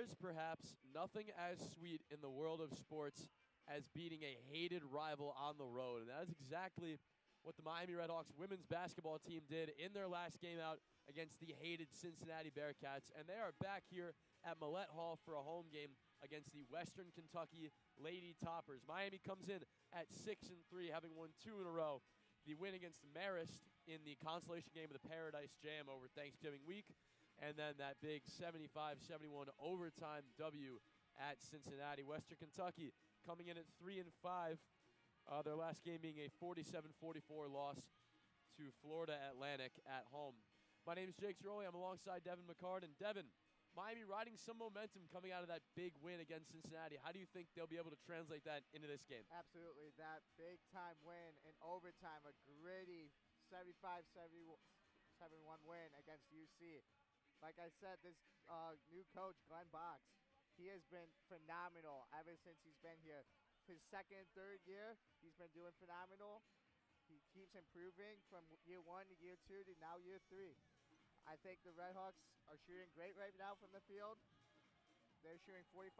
is perhaps nothing as sweet in the world of sports as beating a hated rival on the road. And that is exactly what the Miami RedHawks women's basketball team did in their last game out against the hated Cincinnati Bearcats. And they are back here at Millett Hall for a home game against the Western Kentucky Lady Toppers. Miami comes in at 6-3, having won 2 in a row. The win against Marist in the consolation game of the Paradise Jam over Thanksgiving week, and then that big 75-71 overtime W at Cincinnati. Western Kentucky coming in at 3-5. Their last game being a 47-44 loss to Florida Atlantic at home. My name is Jake Zirolli. I'm alongside Devin McCartin. Devin, Miami riding some momentum coming out of that big win against Cincinnati. How do you think they'll be able to translate that into this game? Absolutely. That big-time win in overtime, a gritty 75-71 win against UC. Like I said, this new coach, Glenn Box, he has been phenomenal ever since he's been here. His second, third year, he's been doing phenomenal. He keeps improving from year 1 to year 2 to now year 3. I think the RedHawks are shooting great right now from the field. They're shooting 45%,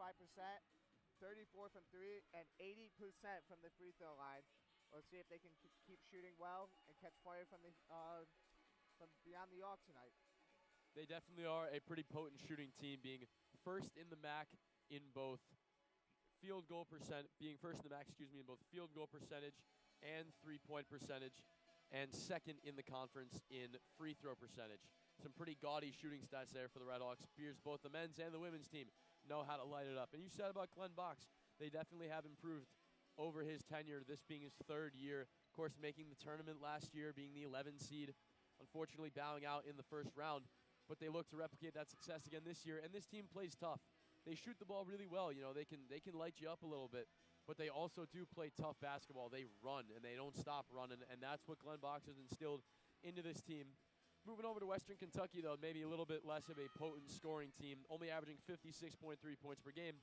34 from 3, and 80% from the free throw line. Let's see if they can keep shooting well and catch fire from beyond the arc tonight. They definitely are a pretty potent shooting team, being first in the MAC in both field goal percent, being first in the MAC, in both field goal percentage and three-point percentage, and second in the conference in free throw percentage. Some pretty gaudy shooting stats there for the RedHawks. Appears both the men's and the women's team know how to light it up. And you said about Glenn Box, they definitely have improved over his tenure, this being his third year. Of course, making the tournament last year, being the 11 seed, unfortunately bowing out in the first round. But they look to replicate that success again this year, and this team plays tough. They shoot the ball really well. You know, they can light you up a little bit, but they also do play tough basketball. They run, and they don't stop running, and that's what Glenn Box has instilled into this team. Moving over to Western Kentucky, though, maybe a little bit less of a potent scoring team, only averaging 56.3 points per game,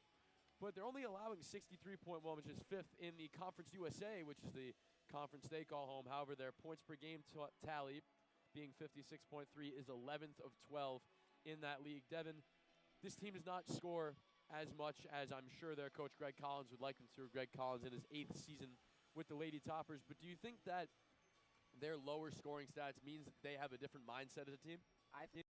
but they're only allowing 63.1, which is fifth in the Conference USA, which is the conference they call home. However, their points per game tally, being 56.3, is 11th of 12 in that league. Devin, this team does not score as much as I'm sure their coach Greg Collins would like them to. Greg Collins in his 8th season with the Lady Toppers. But do you think that their lower scoring stats means that they have a different mindset as a team? I think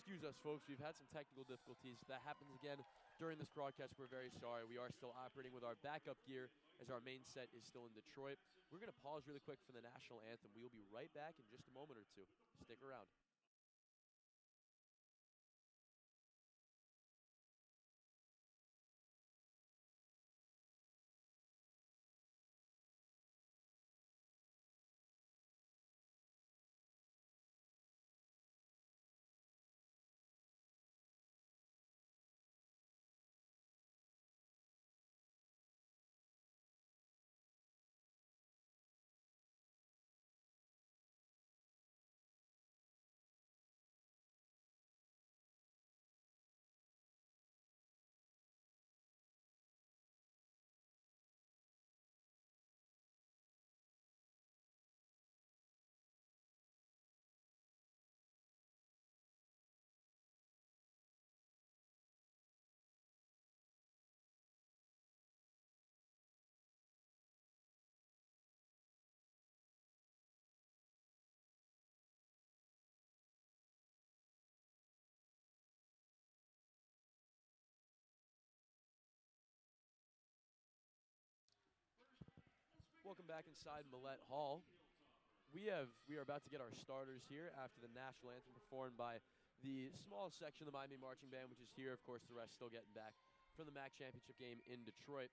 Excuse us, folks. We've had some technical difficulties. If that happens again during this broadcast, we're very sorry. We are still operating with our backup gear as our main set is still in Detroit. We're going to pause really quick for the national anthem. We will be right back in just a moment or two. Stick around. Welcome back inside Millett Hall. We are about to get our starters here after the national anthem performed by the small section of the Miami Marching Band, which is here. Of course, the rest still getting back from the MAC Championship game in Detroit.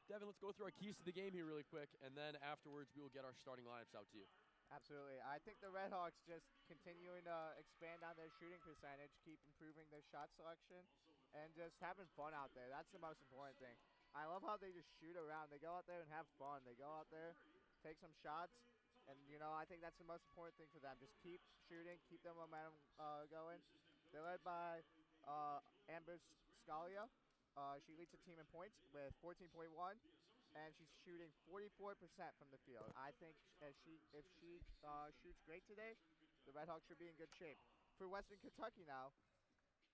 Devin, let's go through our keys to the game here really quick, and then afterwards we will get our starting lineups out to you. Absolutely. I think the RedHawks just continuing to expand on their shooting percentage, keep improving their shot selection, and just having fun out there. That's the most important thing. I love how they just shoot around. They go out there and have fun. They go out there, take some shots, and, I think that's the most important thing for them. Just keep shooting, keep their momentum going. They're led by Amber Scalia. She leads the team in points with 14.1, and she's shooting 44% from the field. I think if she shoots great today, the RedHawks should be in good shape. For Western Kentucky now,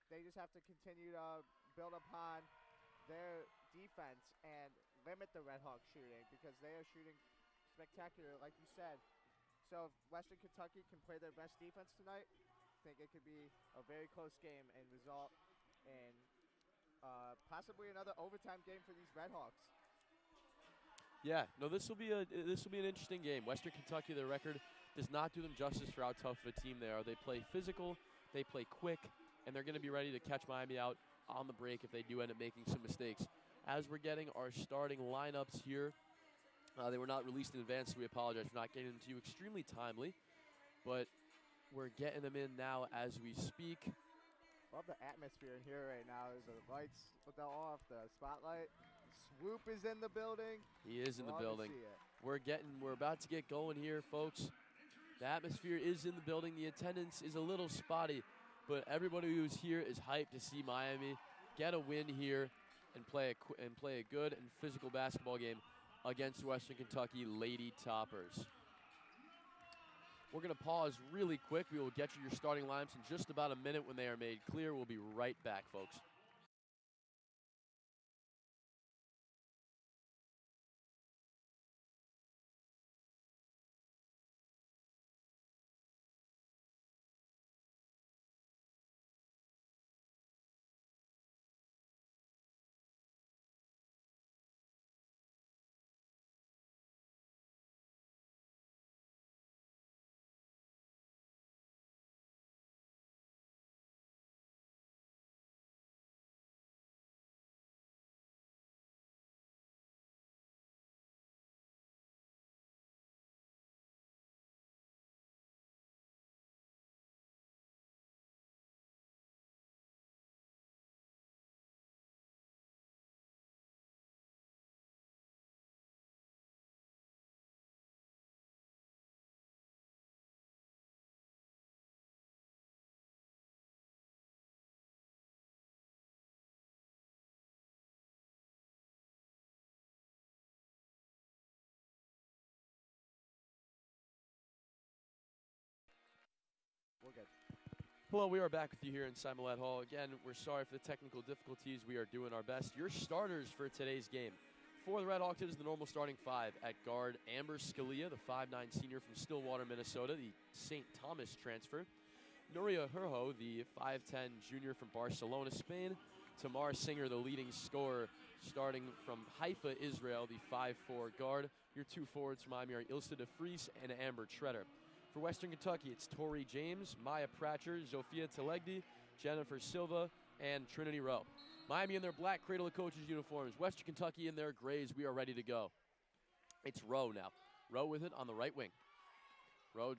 they just have to continue to build upon their defense and limit the RedHawks shooting because they are shooting spectacular, like you said. So if Western Kentucky can play their best defense tonight, I think it could be a very close game and result in possibly another overtime game for these RedHawks. Yeah, no, this will be an interesting game. Western Kentucky, their record does not do them justice for how tough of a team they are. They play physical, they play quick, and they're going to be ready to catch Miami out on the break if they do end up making some mistakes. As we're getting our starting lineups here, they were not released in advance, so we apologize for not getting them to you extremely timely, but we're getting them in now as we speak. Love the atmosphere in here right now. There's the lights off, the spotlight. Swoop is in the building. He is in the building. We're about to get going here, folks. The atmosphere is in the building. The attendance is a little spotty, but everybody who's here is hyped to see Miami get a win here and play a good and physical basketball game against Western Kentucky Lady Toppers. We're going to pause really quick. We will get you your starting lineups in just about a minute when they are made clear. We'll be right back, folks. We're good. Hello, we are back with you here in Millett Hall. Again, we're sorry for the technical difficulties. We are doing our best. Your starters for today's game. For the RedHawks, it is the normal starting five. At guard, Amber Scalia, the 5'9 senior from Stillwater, Minnesota, the St. Thomas transfer. Nuria Herho, the 5'10 junior from Barcelona, Spain. Tamar Singer, the leading scorer, starting from Haifa, Israel, the 5'4 guard. Your two forwards from Miami are Ilse de Vries and Amber Treader. For Western Kentucky, it's Tori James, Maya Pratcher, Zofia Telegdi, Jennifer Silva, and Trinity Rowe. Miami in their black Cradle of Coaches uniforms. Western Kentucky in their grays. We are ready to go. It's Rowe now. Rowe with it on the right wing. Rowe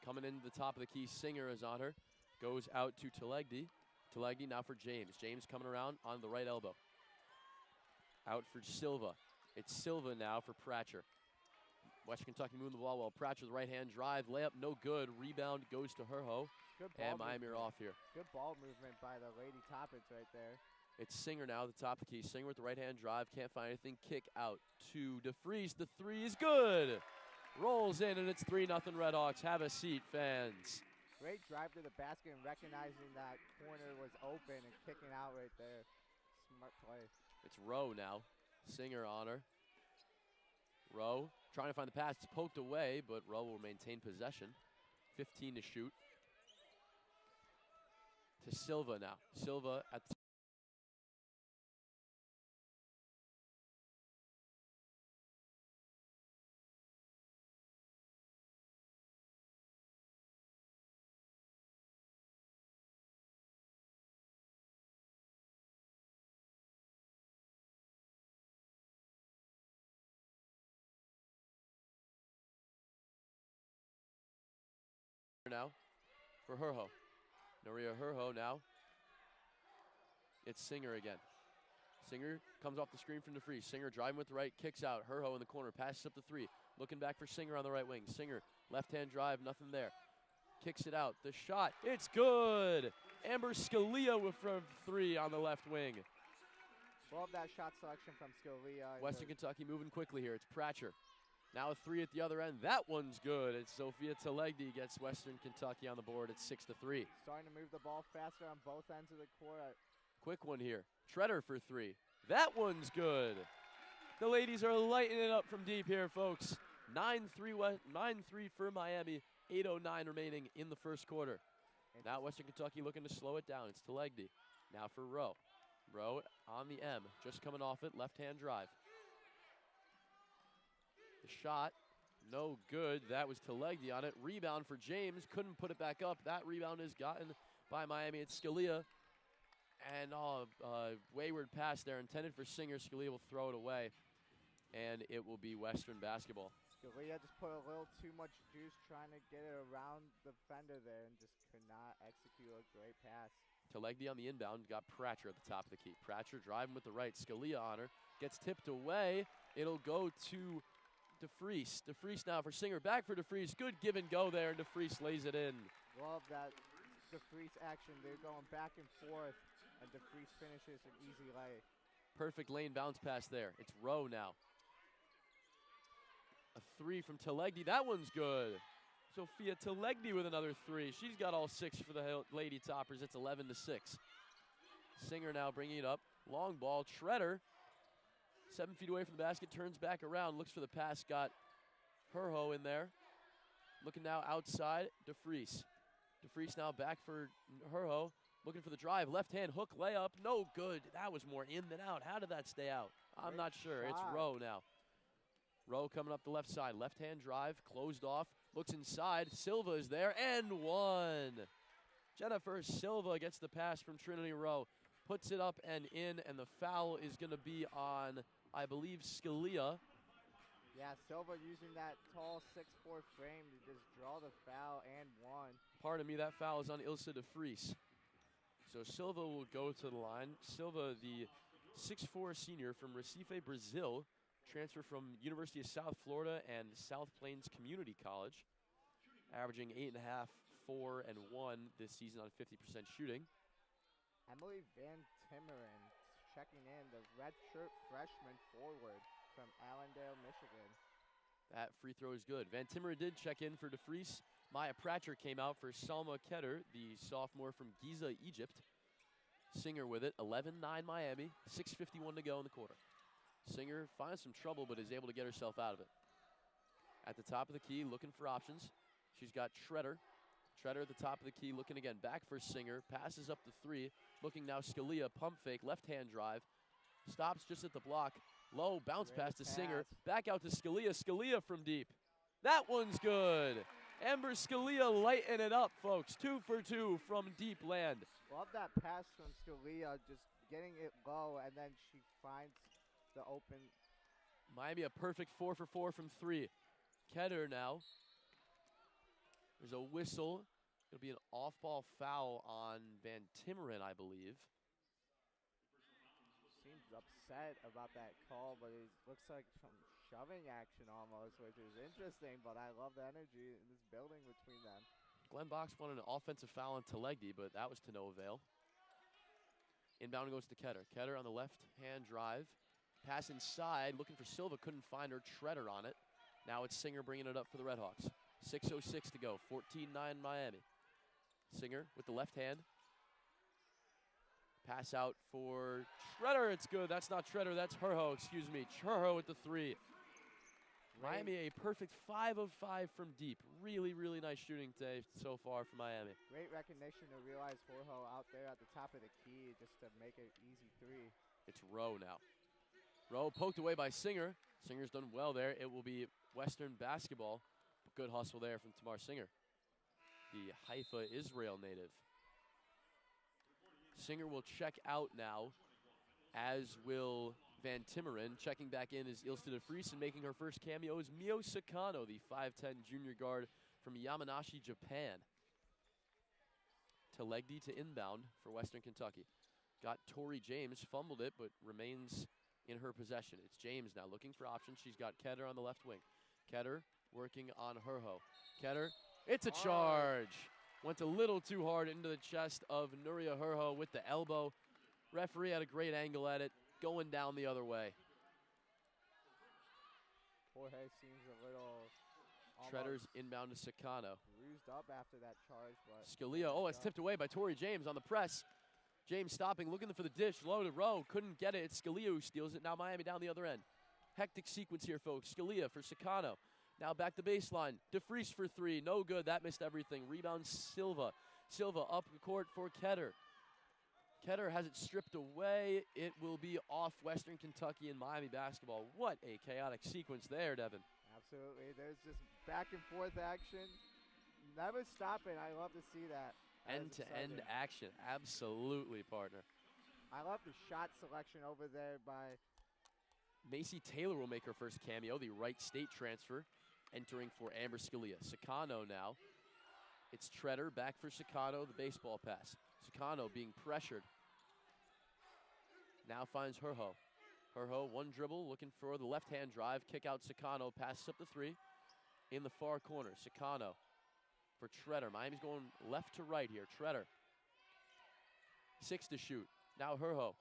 coming into the top of the key. Singer is on her. Goes out to Telegdi. Telegdi now for James. James coming around on the right elbow. Out for Silva. It's Silva now for Pratcher. Western Kentucky moving the ball well. Pratcher, the right-hand drive. Layup, no good. Rebound goes to Herho. And Miami are off here. Good ball movement by the Lady Toppers right there. It's Singer now, the top of the key. Singer with the right-hand drive. Can't find anything. Kick out to de Vries. The three is good. Rolls in, and it's 3-0 RedHawks. Have a seat, fans. Great drive to the basket and recognizing that corner was open and kicking out right there. Smart play. It's Rowe now. Singer on her. Rowe trying to find the pass. It's poked away, but Rowe will maintain possession. 15 to shoot. To Silva now. Silva at the now for Herho. Nuria Herho now. It's Singer again. Singer comes off the screen from de Vries. Singer driving with the right, kicks out. Herho in the corner, passes up the three. Looking back for Singer on the right wing. Singer, left-hand drive, nothing there. Kicks it out. The shot, it's good. Amber Scalia with from three on the left wing. Love that shot selection from Scalia. Western Kentucky moving quickly here. It's Pratcher. Now a three at the other end. That one's good. It's Sophia Telegdi gets Western Kentucky on the board at 6-3. Starting to move the ball faster on both ends of the court. Quick one here. Treader for three. That one's good. The ladies are lighting it up from deep here, folks. 9-3 for Miami. 8:09 remaining in the first quarter. Now Western Kentucky looking to slow it down. It's Telegdi. Now for Rowe. Rowe on the M. Just coming off it. Left-hand drive. The shot, no good. That was Telegdi on it. Rebound for James. Couldn't put it back up. That rebound is gotten by Miami. It's Scalia. And wayward pass there intended for Singer. Scalia will throw it away. And it will be Western basketball. Scalia just put a little too much juice trying to get it around the defender there and just could not execute a great pass. Telegdi on the inbound. Got Pratcher at the top of the key. Pratcher driving with the right. Scalia on her. Gets tipped away. It'll go to de Vries. De Vries now for Singer. Back for de Vries. Good give and go there, and de Vries lays it in. Love that de Vries action. They're going back and forth, and de Vries finishes an easy lay. Perfect lane bounce pass there. It's Rowe now. A three from Telegdi. That one's good. Sophia Telegdi with another three. She's got all six for the Lady Toppers. It's 11-6. Singer now bringing it up. Long ball. Treader. 7 feet away from the basket, turns back around, looks for the pass, got Herho in there. Looking now outside, de Vries. De Vries now back for Herho, looking for the drive, left hand hook layup, no good. That was more in than out. How did that stay out? I'm not sure. It's Rowe now. Rowe coming up the left side, left hand drive, closed off, looks inside, Silva is there, and one. Jennifer Silva gets the pass from Trinity Rowe, puts it up and in, and the foul is going to be on, I believe, Scalia. Yeah, Silva using that tall 6'4" frame to just draw the foul and one. Pardon me, that foul is on Ilse de Vries. So Silva will go to the line. Silva, the 6'4" senior from Recife, Brazil, transfer from University of South Florida and South Plains Community College, averaging 8.5, 4, and 1 this season on 50% shooting. Emily Van Timmeren checking in, the redshirt freshman forward from Allendale, Michigan. That free throw is good. Van Timmeren did check in for de Vries. Maya Pratcher came out for Salma Ketter, the sophomore from Giza, Egypt. Singer with it, 11-9 Miami, 6:51 to go in the quarter. Singer finds some trouble but is able to get herself out of it. At the top of the key, looking for options. She's got Treader. Treader at the top of the key, looking again. Back for Singer, passes up the 3. Looking now, Scalia, pump fake, left-hand drive. Stops just at the block. Low, bounce pass to Singer. Back out to Scalia. Scalia from deep. That one's good. Amber Scalia lighting it up, folks. 2 for 2 from deep land. Love that pass from Scalia, just getting it low, and then she finds the open. Miami a perfect 4 for 4 from 3. Ketter now. There's a whistle. It'll be an off-ball foul on Van Timmeren, I believe. Seems upset about that call, but it looks like some shoving action almost, which is interesting, but I love the energy in this building between them. Glenn Box wanted an offensive foul on Telegdi, but that was to no avail. Inbound goes to Ketter. Ketter on the left-hand drive. Pass inside, looking for Silva, couldn't find her. Treader on it. Now it's Singer bringing it up for the RedHawks. 6:06 to go, 14-9 Miami. Singer with the left hand. Pass out for Treader, it's good. That's not Treader, that's Herho, excuse me. Herho with the 3. Miami a perfect 5 of 5 from deep. Really, really nice shooting today so far for Miami. Great recognition to realize Herho out there at the top of the key just to make an easy 3. It's Rowe now. Rowe poked away by Singer. Singer's done well there. It will be Western basketball. Good hustle there from Tamar Singer, the Haifa, Israel native. Singer will check out now, as will Van Timmeren. Checking back in is Ilse de Vries, and making her first cameo is Mio Sakano, the 5'10 junior guard from Yamanashi, Japan. Telegdi to inbound for Western Kentucky. Got Tori James, fumbled it, but remains in her possession. It's James now looking for options. She's got Ketter on the left wing. Ketter working on Herho. Ketter, it's a charge. Went a little too hard into the chest of Nuria Herho with the elbow. Referee had a great angle at it, going down the other way. Jorge seems a little Treader's inbound to Sakano. Bruised up after that charge, but Scalia, oh, it's tipped away by Tori James on the press. James stopping, looking for the dish, low to Rowe, couldn't get it. It's Scalia who steals it. Now Miami down the other end. Hectic sequence here, folks. Scalia for Sakano. Now back to baseline. DeFries for 3. No good. That missed everything. Rebound Silva. Silva up the court for Ketter. Ketter has it stripped away. It will be off Western Kentucky and Miami basketball. What a chaotic sequence there, Devin. Absolutely. There's just back and forth action. Never stopping. I love to see that. End-to-end action. Absolutely, partner. I love the shot selection over there by Macy Taylor will make her first cameo, the Wright State transfer, entering for Amber Scalia. Sakano now. It's Treader back for Sakano, the baseball pass. Sakano being pressured. Now finds Herho. Herho, one dribble, looking for the left-hand drive. Kick out Sakano, passes up the 3. In the far corner, Sakano for Treader. Miami's going left to right here. Treader. 6 to shoot. Now Herho.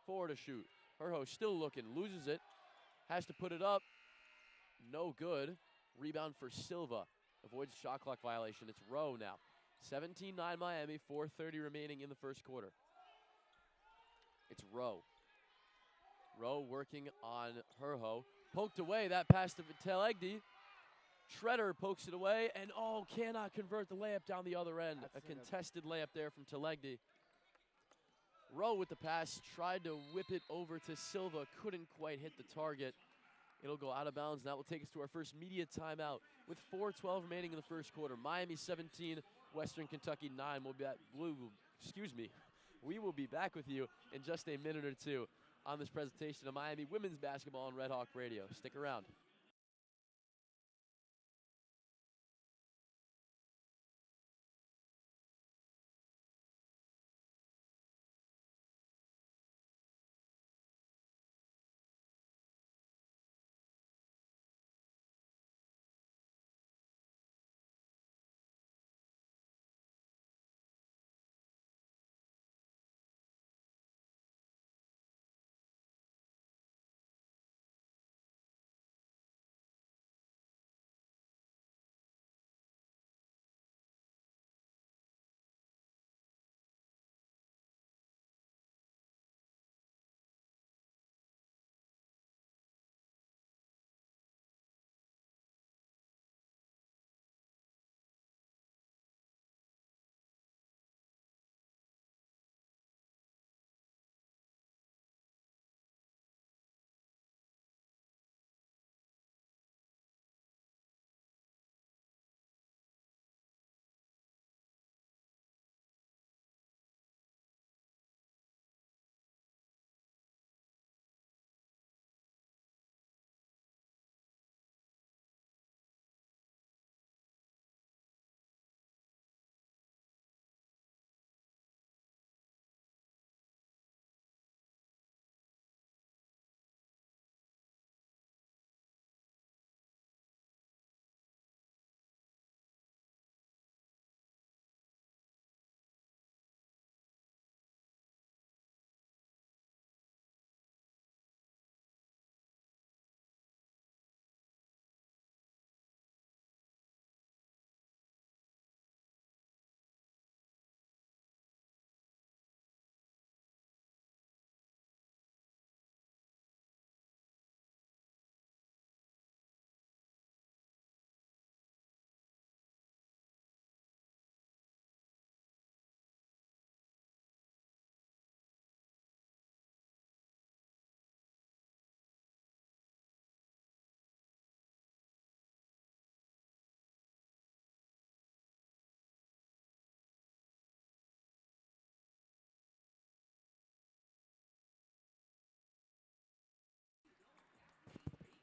4 to shoot. Herho still looking, loses it. Has to put it up. No good. Rebound for Silva. Avoids shot clock violation. It's Rowe now. 17-9 Miami, 4:30 remaining in the first quarter. It's Rowe. Rowe working on Herho. Poked away, that pass to Telegdi. Treader pokes it away, and cannot convert the layup down the other end. A contested layup there from Telegdi. Rowe with the pass, tried to whip it over to Silva, couldn't quite hit the target. It'll go out of bounds, and that will take us to our first media timeout with 4:12 remaining in the first quarter. Miami 17, Western Kentucky 9. We will be back with you in just a minute or two on this presentation of Miami women's basketball on Red Hawk Radio. Stick around.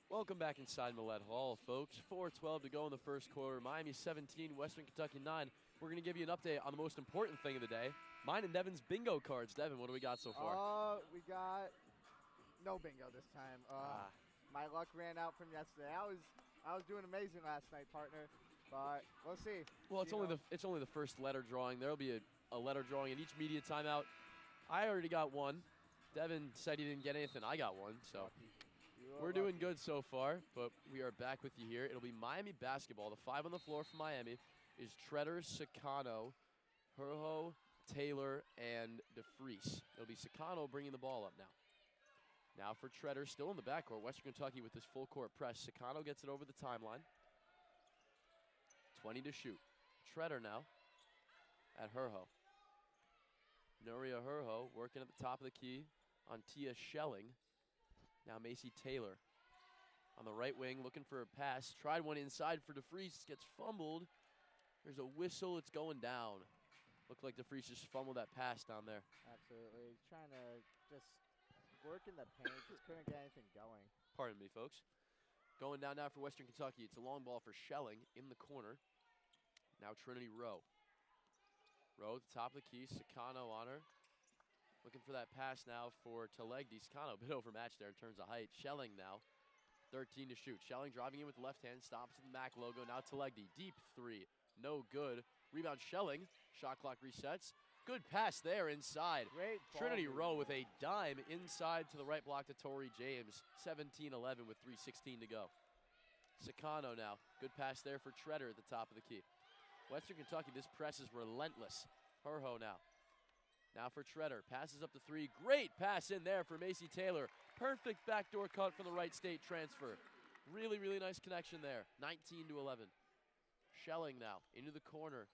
Welcome back inside Millett Hall, folks. 4:12 to go in the first quarter. Miami 17, Western Kentucky 9. We're going to give you an update on the most important thing of the day. Mine and Devin's bingo cards. Devin, what do we got so far? We got no bingo this time. My luck ran out from yesterday. I was doing amazing last night, partner. But we'll see. Well, it's only the first letter drawing. There'll be a letter drawing in each media timeout. I already got one. Devin said he didn't get anything. I got one, so we're doing good so far, but we are back with you here. It'll be Miami basketball. The 5 on the floor for Miami is Tretter, Sicano, Herho, Taylor, and DeFreese. It'll be Sicano bringing the ball up now. Now for Tretter, still in the backcourt. Western Kentucky with this full court press. Sicano gets it over the timeline. 20 to shoot. Tretter now at Herho. Nuria Herho working at the top of the key on Tia Schelling. Now Macy Taylor on the right wing looking for a pass. Tried one inside for DeFreese. Gets fumbled. There's a whistle. It's going down. Looked like DeFreese just fumbled that pass down there. Absolutely. Trying to just work in the paint. Just couldn't get anything going. Pardon me, folks. Going down now for Western Kentucky. It's a long ball for Schelling in the corner. Now Trinity Rowe. Rowe at the top of the key. Sicano on her. Looking for that pass now for Talegdi. Sicano a bit overmatched there in terms of height. Schelling now. 13 to shoot. Schelling driving in with the left hand. Stops at the MAC logo. Now Talegdi. Deep three. No good. Rebound Schelling. Shot clock resets. Good pass there inside. Great ball. Trinity Rowe with a dime inside to the right block to Tori James. 17-11 with 3:16 to go. Sicano now. Good pass there for Tretter at the top of the key. Western Kentucky, this press is relentless. Herho now. Now for Tretter. Passes up the three. Great pass in there for Macy Taylor. Perfect backdoor cut from the Wright State transfer. Really, really nice connection there. 19-11. Schelling now into the corner.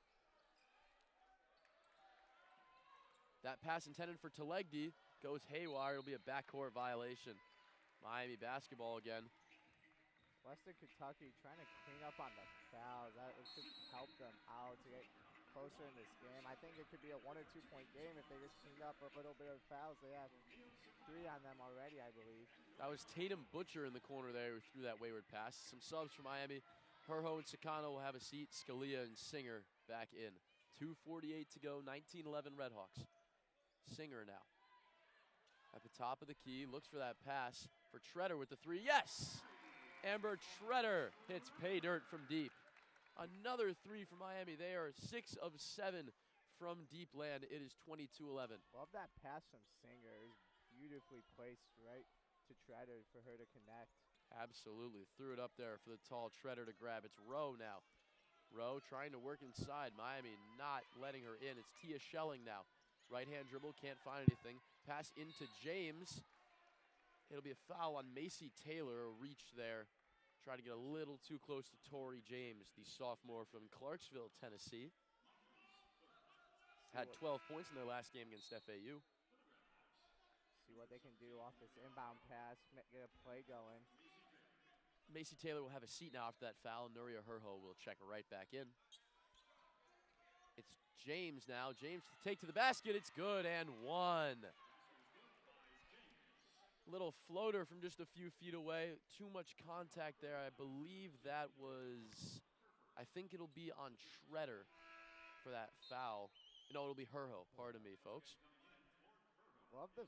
That pass intended for Talegdi goes haywire. It'll be a backcourt violation. Miami basketball again. Western Kentucky trying to clean up on the fouls. That should help them out to get closer in this game. I think it could be a 1 or 2 point game if they just cleaned up a little bit of fouls. They have 3 on them already, I believe. That was Tatum Butcher in the corner there who threw that wayward pass. Some subs for Miami. Herho and Sicano will have a seat. Scalia and Singer back in. 2:48 to go. 19-11 RedHawks. Singer now. At the top of the key. Looks for that pass for Tretter with the three. Yes! Amber Tretter hits pay dirt from deep. Another three for Miami. They are 6 of 7 from deep land. It is 22-11. Love that pass from Singer. It was beautifully placed right to Tretter for her to connect. Absolutely. Threw it up there for the tall Tretter to grab. It's Rowe now. Rowe trying to work inside. Miami not letting her in. It's Tia Schelling now. Right hand dribble. Can't find anything. Pass into James. It'll be a foul on Macy Taylor. A reach there. Try to get a little too close to Tori James, the sophomore from Clarksville, Tennessee. Had 12 points in their last game against FAU. See what they can do off this inbound pass, get a play going. Macy Taylor will have a seat now after that foul. Nuria Herho will check right back in. It's James now. James to take to the basket. It's good and one. Little floater from just a few feet away. Too much contact there. I believe that was, I think it'll be on Tretter for that foul. No, it'll be Herho. Pardon me, folks. Love the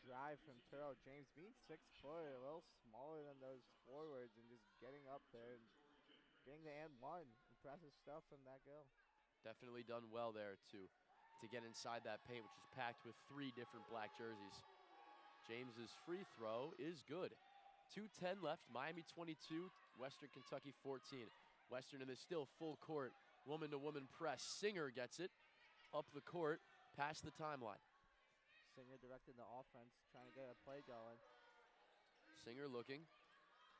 drive from Turo James. Being 6 foot, a little smaller than those forwards, and just getting up there and getting the and one. Impressive stuff from that girl. Definitely done well there to get inside that paint, which is packed with 3 different black jerseys. James's free throw is good. 2:10 left. Miami 22, Western Kentucky 14. Western in this still full court, woman-to-woman press. Singer gets it up the court, past the timeline. Singer directing the offense, trying to get a play going. Singer looking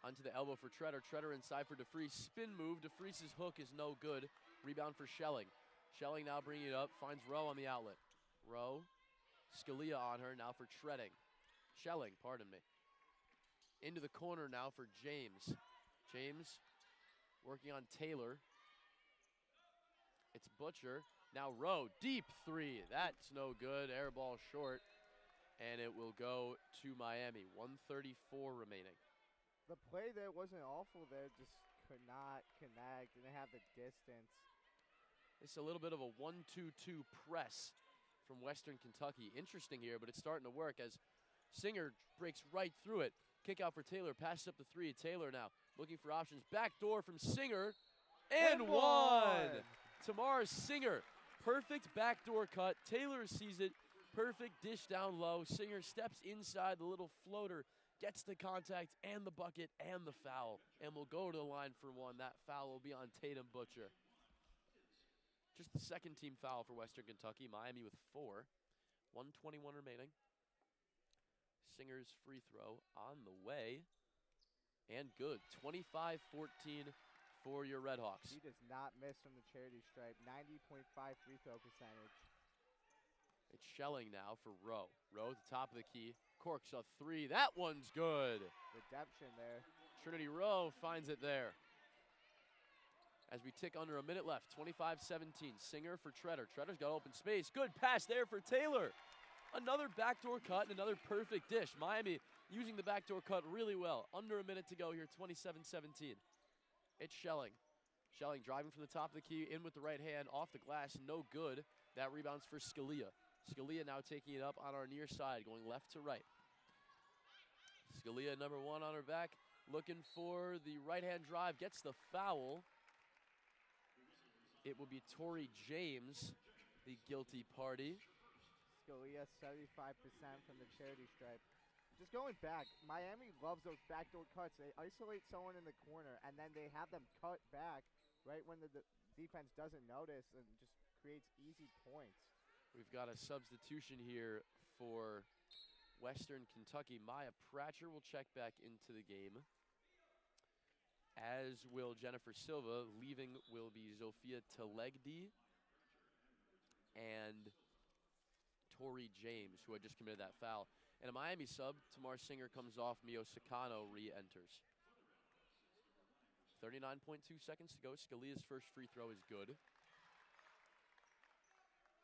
onto the elbow for Tretter. Tretter inside for DeFreese. Spin move. DeFreese's hook is no good. Rebound for Schelling. Schelling now bringing it up. Finds Rowe on the outlet. Rowe. Scalia on her now for Schelling, pardon me. Into the corner now for James. James working on Taylor. It's Butcher. Now Rowe. Deep three. That's no good. Air ball short. And it will go to Miami. 1:34 remaining. The play there wasn't awful there, just could not connect, didn't have the distance. It's a little bit of a 1-2-2 press from Western Kentucky. Interesting here, but it's starting to work as Singer breaks right through it. Kick out for Taylor, passes up the three. Taylor now looking for options. Back door from Singer, and one! Tamara Singer, perfect backdoor cut. Taylor sees it, perfect dish down low. Singer steps inside the little floater, gets the contact and the bucket and the foul, and will go to the line for one. That foul will be on Tatum Butcher. Just the second team foul for Western Kentucky. Miami with 4. 1:21 remaining. Singer's free throw on the way. And good. 25-14 for your RedHawks. He does not miss from the charity stripe. 90.5 free throw percentage. It's Schelling now for Rowe. Rowe at the top of the key. Corks a three. That one's good. Redemption there. Trinity Rowe finds it there. As we tick under a minute left, 25-17. Singer for Treader. Treader's got open space. Good pass there for Taylor. Another backdoor cut and another perfect dish. Miami using the backdoor cut really well. Under a minute to go here, 27-17. It's Schelling. Schelling driving from the top of the key, in with the right hand, off the glass, no good. That rebounds for Scalia. Scalia now taking it up on our near side, going left to right. Scalia, number 1 on her back, looking for the right-hand drive, gets the foul. It will be Tori James, the guilty party. Scalia, 75% from the charity stripe. Just going back, Miami loves those backdoor cuts. They isolate someone in the corner, and then they have them cut back right when the defense doesn't notice, and just creates easy points. We've got a substitution here for Western Kentucky. Maya Pratcher will check back into the game, as will Jennifer Silva. Leaving will be Zofia Telegdi and Tori James, who had just committed that foul. And a Miami sub, Tamar Singer comes off, Mio Sakano re-enters. 39.2 seconds to go. Scalia's first free throw is good. This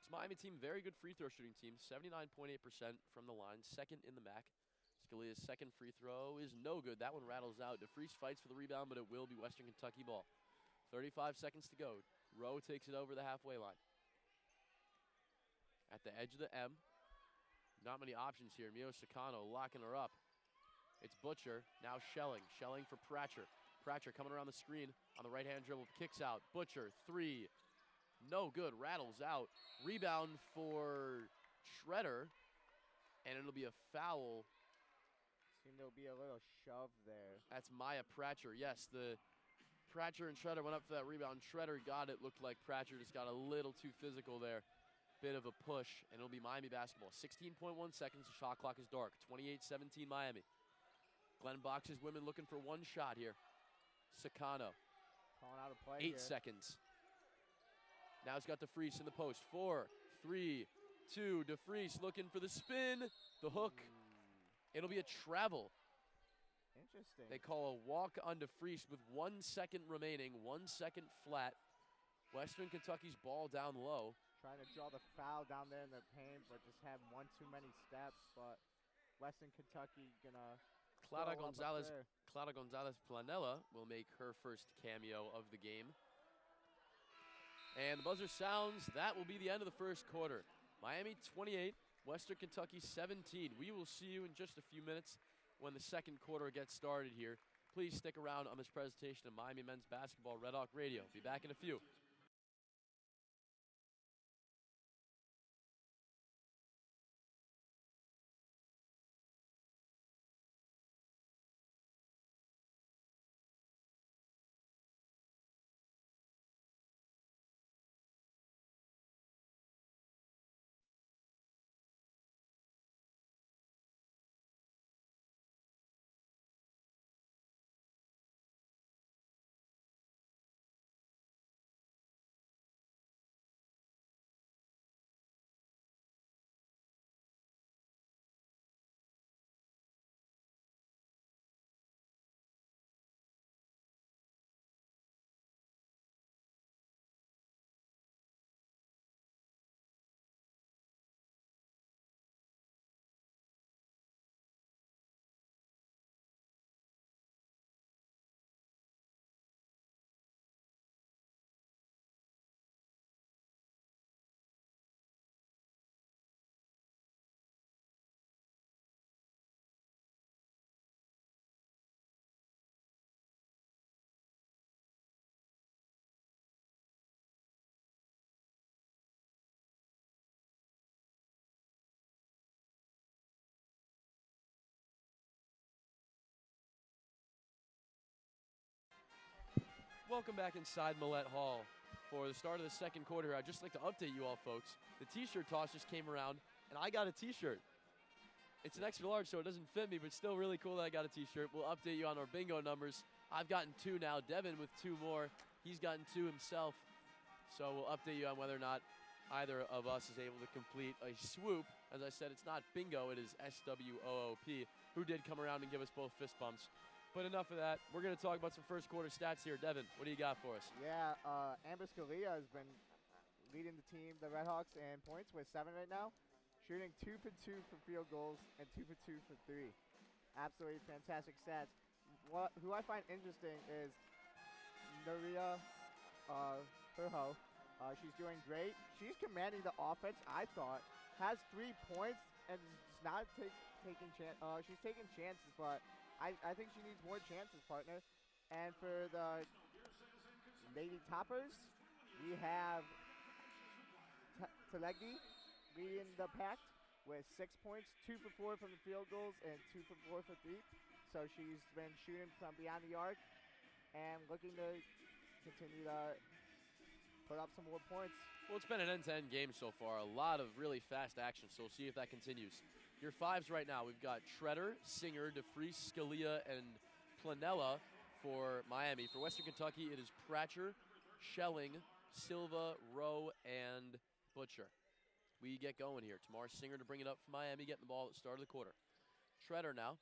Miami team, very good free throw shooting team, 79.8% from the line, second in the MAC. Scalia's second free throw is no good. That one rattles out. DeFries fights for the rebound, but it will be Western Kentucky ball. 35 seconds to go. Rowe takes it over the halfway line. At the edge of the M. Not many options here. Mio Sakano locking her up. It's Butcher, now Schelling. Schelling for Pratcher. Pratcher coming around the screen on the right-hand dribble, kicks out. Butcher, three. No good, rattles out. Rebound for Shredder, and it'll be a foul. Seemed there'll be a little shove there. That's Maya Pratcher. Yes, the Pratcher and Shredder went up for that rebound. Shredder got it. Looked like Pratcher just got a little too physical there. Bit of a push, and it'll be Miami basketball. 16.1 seconds, the shot clock is dark. 28-17 Miami. Glenn Box's women looking for one shot here. Sakano. Calling out a play 8 seconds. Now he's got DeFries in the post. 4, 3, 2. DeFries looking for the spin. The hook. It'll be a travel. Interesting. They call a walk on DeFries with 1 second remaining. 1 second flat. Western Kentucky's ball down low. Trying to draw the foul down there in the paint, but just had one too many steps. But Western Kentucky gonna. Clara Gonzalez Planella will make her first cameo of the game. And the buzzer sounds. That will be the end of the first quarter. Miami 28, Western Kentucky 17. We will see you in just a few minutes when the second quarter gets started here. Please stick around on this presentation of Miami Men's Basketball Red Hawk Radio. Be back in a few. Welcome back inside Millett Hall for the start of the second quarter. I'd just like to update you all, folks. The t-shirt toss just came around, and I got a t-shirt. It's an extra large, so it doesn't fit me, but still really cool that I got a t-shirt. We'll update you on our bingo numbers. I've gotten 2 now. Devin with 2 more. He's gotten 2 himself. So we'll update you on whether or not either of us is able to complete a swoop. As I said, it's not bingo, it is SWOOP, who did come around and give us both fist bumps. But enough of that. We're going to talk about some first quarter stats here. Devin, what do you got for us? Yeah, Amber Scalia has been leading the team, the RedHawks, in points with 7 right now. Shooting 2 for 2 for field goals and 2 for 2 for 3. Absolutely fantastic stats. Who I find interesting is Nuria Herho. She's doing great. She's commanding the offense, I thought. Has 3 points and is not taking she's taking chances, but I think she needs more chances, partner. And for the Lady Toppers, we have Telegdi leading the pack with 6 points, 2 for 4 from the field goals and 2 for 4 for 3. So she's been shooting from beyond the arc and looking to continue to put up some more points. Well, it's been an end-to-end game so far. A lot of really fast action, so we'll see if that continues. Your 5s right now, we've got Shredder, Singer, DeFries, Scalia, and Planella for Miami. For Western Kentucky, it is Pratcher, Schelling, Silva, Rowe, and Butcher. We get going here. Tamar Singer to bring it up for Miami, getting the ball at the start of the quarter. Shredder now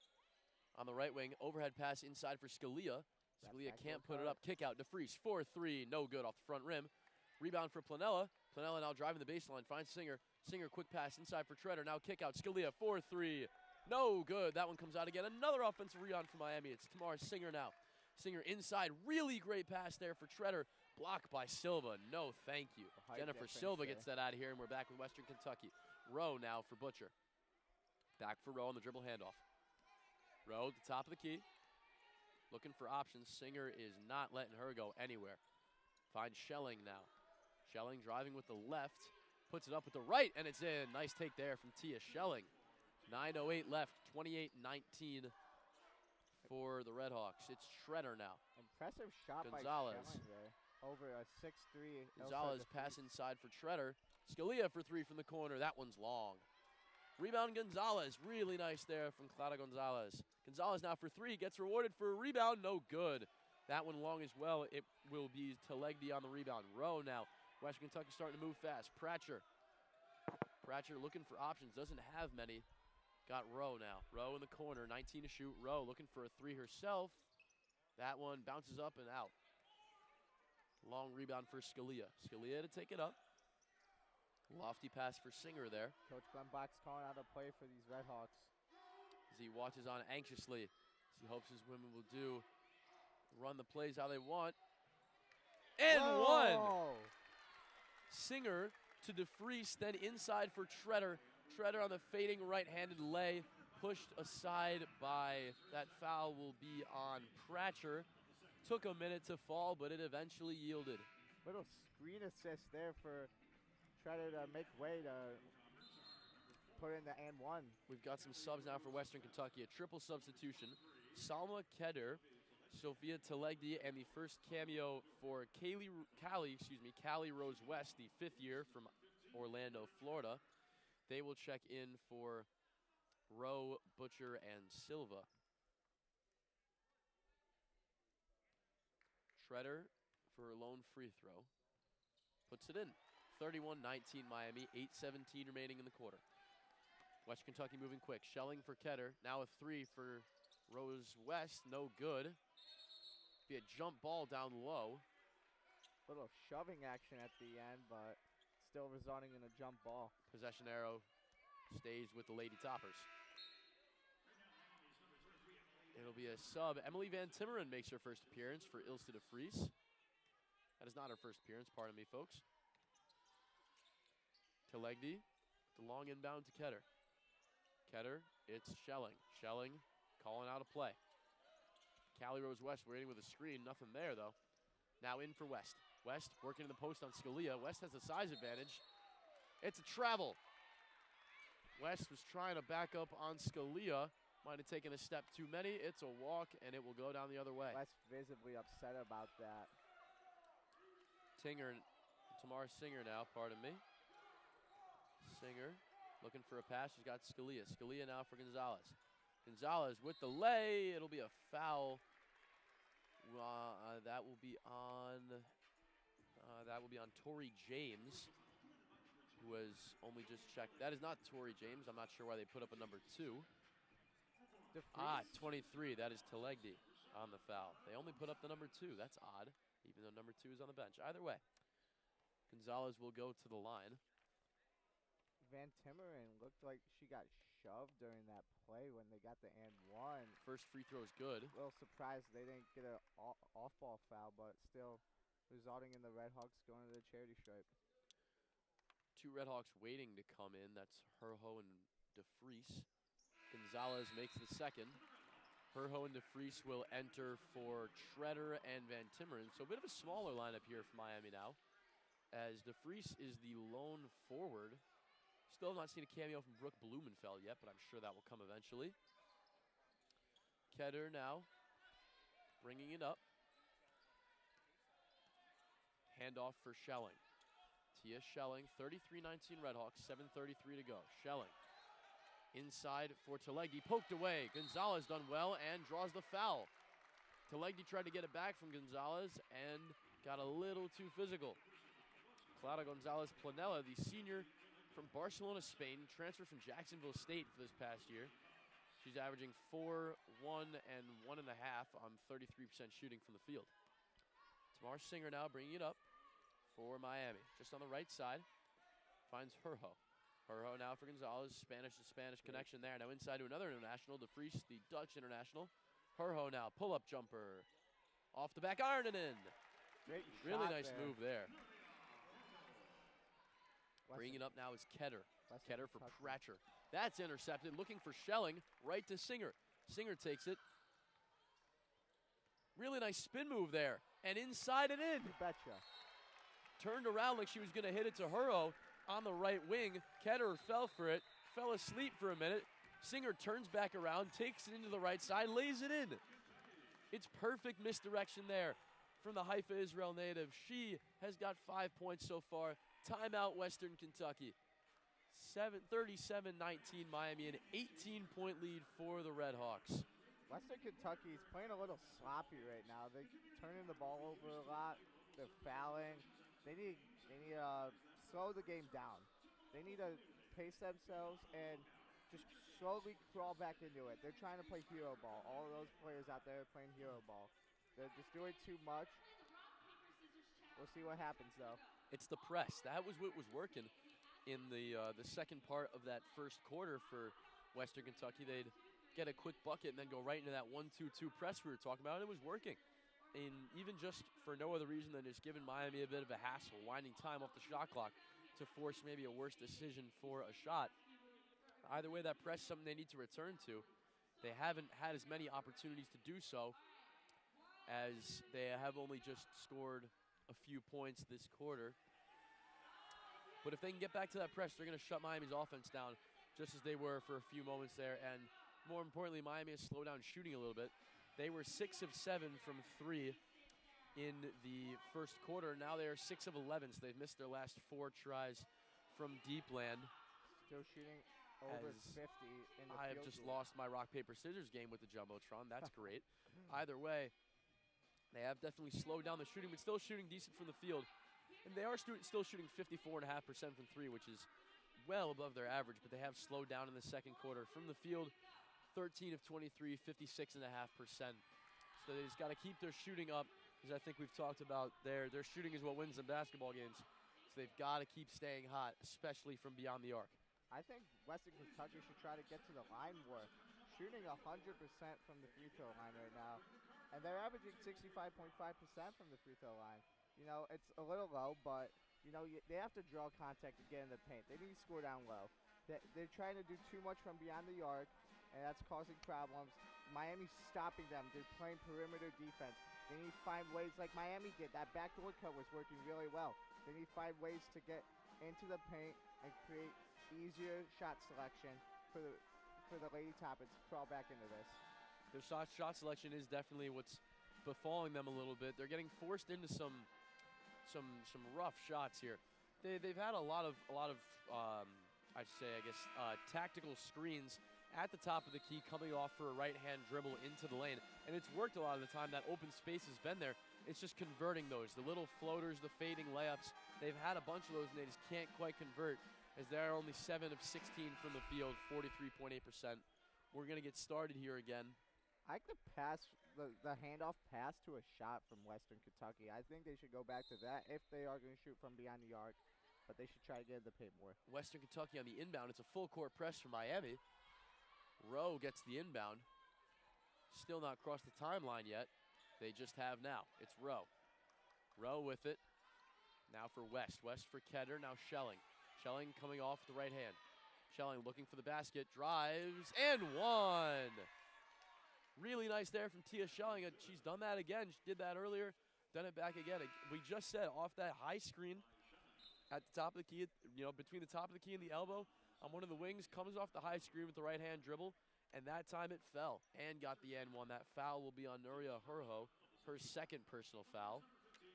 on the right wing. Overhead pass inside for Scalia. Scalia can't put it up. Kick out. DeFries, 4-3. No good off the front rim. Rebound for Planella. Planella now driving the baseline. Finds Singer. Singer, quick pass inside for Shredder. Now kick out. Scalia, 4-3. No good. That one comes out again. Another offensive rebound for Miami. It's Tamar Singer now. Singer inside. Really great pass there for Shredder. Blocked by Silva. No, thank you. Jennifer Silva gets that out of here, and we're back with Western Kentucky. Rowe now for Butcher. Back for Rowe on the dribble handoff. Rowe at the top of the key. Looking for options. Singer is not letting her go anywhere. Finds Schelling now. Schelling driving with the left. Puts it up with the right, and it's in. Nice take there from Tia Schelling. 9:08 left. 28-19 for the RedHawks. It's Shredder now. Impressive shot Gonzalez. by Schelling there. Over a 6'3". Gonzalez pass inside for Shredder. Scalia for 3 from the corner. That one's long. Rebound Gonzalez. Really nice there from Clara Gonzalez. Gonzalez now for 3. Gets rewarded for a rebound. No good. That one long as well. It will be Telegdi on the rebound. Rowe now. Western Kentucky starting to move fast. Pratcher looking for options. Doesn't have many. Got Rowe now. Rowe in the corner. 19 to shoot. Rowe looking for a 3 herself. That one bounces up and out. Long rebound for Scalia. Scalia to take it up. Lofty pass for Singer there. Coach Glenn Box calling out a play for these RedHawks. As he watches on anxiously. As he hopes his women will run the plays how they want. And one! Singer to DeFries, then inside for Shredder. Shredder on the fading right-handed lay. Pushed aside by that foul will be on Pratcher. Took a minute to fall, but it eventually yielded. Little screen assist there for Shredder to make way to put in the and one. We've got some subs now for Western Kentucky. A triple substitution. Salma Keder, Sophia Telegdi, and the first cameo for Callie Rose West, the 5th year from Orlando, Florida. They will check in for Rowe, Butcher, and Silva. Shredder for a lone free throw. Puts it in. 31-19 Miami, 8:17 remaining in the quarter. West Kentucky moving quick. Schelling for Keder. Now a 3 for Rose West. No good. Be a jump ball down low. Little shoving action at the end, but still resulting in a jump ball. Possession arrow stays with the Lady Toppers. It'll be a sub. Emily Van Timmeren makes her first appearance for Ilse de Vries. That is not her first appearance, pardon me, folks. Telegdi, the long inbound to Keder. Keder, it's Schelling. Schelling calling out a play. Callie Rose West waiting with a screen. Nothing there, though. Now in for West. West working in the post on Scalia. West has a size advantage. It's a travel. West was trying to back up on Scalia. Might have taken a step too many. It's a walk, and it will go down the other way. West visibly upset about that. Tamar Singer now, pardon me. Singer looking for a pass. She's got Scalia. Scalia now for Gonzalez. Gonzalez with the lay. It'll be a foul. That will be on Tori James, who has only just checked. That is not Tori James. I'm not sure why they put up a number 2. 23. That is Telegdi on the foul. They only put up the number 2. That's odd, even though number 2 is on the bench. Either way, Gonzalez will go to the line. Van Timmeren looked like she got shoved during that play when they got the and one. First free throw is good. A little surprised they didn't get an off-ball foul, but still resulting in the RedHawks going to the charity stripe. 2 RedHawks waiting to come in. That's Herho and DeFries. Gonzalez makes the second. Herho and DeFries will enter for Treader and Van Timmeren. So a bit of a smaller lineup here for Miami now, as DeFries is the lone forward. Still have not seen a cameo from Brooke Blumenfeld yet, but I'm sure that will come eventually. Ketter now bringing it up. Handoff for Schelling. Tia Schelling, 33-19 RedHawks, 7:33 to go. Schelling inside for Telegdi, poked away. Gonzalez done well and draws the foul. Telegdi tried to get it back from Gonzalez and got a little too physical. Clara Gonzalez Planella, the senior from Barcelona, Spain, transferred from Jacksonville State for this past year. She's averaging 4, 1, and 1.5 on 33% shooting from the field. Tamar Singer now bringing it up for Miami. Just on the right side, finds Herho. Herho now for Gonzalez. Spanish-to-Spanish connection there. Now inside to another international, DeFries, the Dutch international. Herho now, pull-up jumper. Off the back iron and in. Really nice move there. Bringing it up now is Ketter. Ketter for Pratcher. That's intercepted, looking for Schelling, right to Singer. Singer takes it. Really nice spin move there, and inside and in. You betcha. Turned around like she was going to hit it to Herho on the right wing. Ketter fell for it, fell asleep for a minute. Singer turns back around, takes it into the right side, lays it in. It's perfect misdirection there from the Haifa Israel native. She has got 5 points so far. Timeout, Western Kentucky. 37-19 Miami, an 18-point lead for the RedHawks. Western Kentucky is playing a little sloppy right now. They're turning the ball over a lot. They're fouling. They need to slow the game down. They need to pace themselves and just slowly crawl back into it. They're trying to play hero ball. All of those players out there are playing hero ball. They're just doing too much. We'll see what happens, though. It's the press. That was what was working in the second part of that first quarter for Western Kentucky. They'd get a quick bucket and then go right into that 1-2-2 press we were talking about, and it was working. And even just for no other reason than just giving Miami a bit of a hassle, winding time off the shot clock to force maybe a worse decision for a shot. Either way, that press is something they need to return to. They haven't had as many opportunities to do so, as they have only just scored a few points this quarter. But if they can get back to that press, they're going to shut Miami's offense down, just as they were for a few moments there. And more importantly, Miami has slowed down shooting a little bit. They were 6 of 7 from 3 in the first quarter. Now they are 6 of 11, so they've missed their last 4 tries from deep land. Still shooting over 50 in the I have just lost my rock, paper, scissors game with the Jumbotron. That's great. Either way, they have definitely slowed down the shooting, but still shooting decent from the field. And they are still shooting 54.5% from 3, which is well above their average, but they have slowed down in the second quarter. From the field, 13 of 23, 56.5%. So they just got to keep their shooting up, because I think we've talked about their shooting is what wins them basketball games. So they've got to keep staying hot, especially from beyond the arc. I think Western Kentucky should try to get to the line more. Shooting 100% from the free throw line right now. And they're averaging 65.5% from the free throw line. You know, it's a little low, but, you know, they have to draw contact to get in the paint. They need to score down low. They're trying to do too much from beyond the arc, and that's causing problems. Miami's stopping them. They're playing perimeter defense. They need to find ways, like Miami did. That backdoor cut was working really well. They need to find ways to get into the paint and create easier shot selection for the Lady Toppers to crawl back into this. Their shot selection is definitely what's befalling them a little bit. They're getting forced into some some rough shots here. They've had a lot of I guess tactical screens at the top of the key coming off for a right-hand dribble into the lane, and it's worked a lot of the time. That open space has been there. It's just converting those, the little floaters, the fading layups. They've had a bunch of those, and they just can't quite convert, as they're only 7 of 16 from the field, 43.8%. We're going to get started here again. I like the pass, the handoff pass to a shot from Western Kentucky. I think they should go back to that if they are going to shoot from behind the arc, but they should try to get the paint more. Western Kentucky on the inbound. It's a full court press from Miami. Rowe gets the inbound. Still not crossed the timeline yet. They just have now. It's Rowe. Rowe with it. Now for West. West for Ketter. Now Schelling. Schelling coming off the right hand. Schelling looking for the basket. Drives and one. Really nice there from Tia Schelling. She's done that again. She did that earlier. Done it back again. We just said off that high screen at the top of the key, between the top of the key and the elbow, on one of the wings, comes off the high screen with the right-hand dribble, and that time it fell and got the N one. That foul will be on Nuria Hurho, her second personal foul.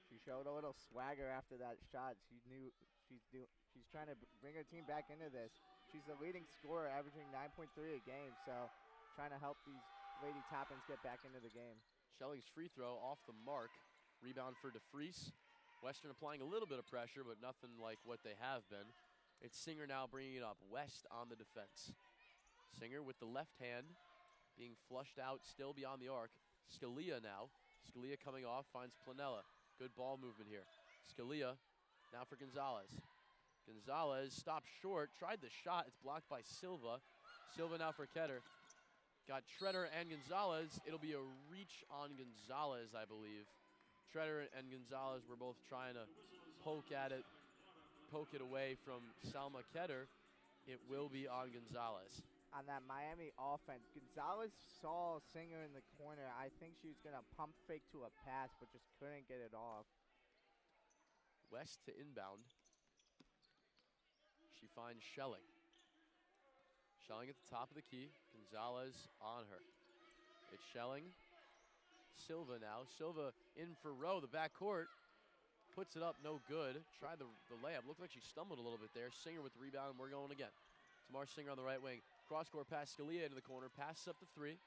She showed a little swagger after that shot. She knew she's trying to bring her team back into this. She's the leading scorer, averaging 9.3 a game, so trying to help these Lady Toppins get back into the game. Schelling's free throw off the mark. Rebound for DeFries. Western applying a little bit of pressure, but nothing like what they have been. It's Singer now bringing it up. West on the defense. Singer with the left hand being flushed out, still beyond the arc. Scalia now. Scalia coming off, finds Planella. Good ball movement here. Scalia now for Gonzalez. Gonzalez stopped short, tried the shot. It's blocked by Silva. Silva now for Ketter. Got Treader and Gonzalez. It'll be a reach on Gonzalez, I believe. Treader and Gonzalez were both trying to poke it away from Salma Ketter. It will be on Gonzalez. On that Miami offense, Gonzalez saw Singer in the corner. I think she was going to pump fake to a pass, but just couldn't get it off. West to inbound. She finds Schelling. Schelling at the top of the key. Gonzalez on her. It's Schelling. Silva now. Silva in for Rowe, the backcourt. Puts it up, no good. Tried the layup. Looked like she stumbled a little bit there. Singer with the rebound, and we're going again. Tamar Singer on the right wing. Cross-court pass, Scalia into the corner. Passes up the three.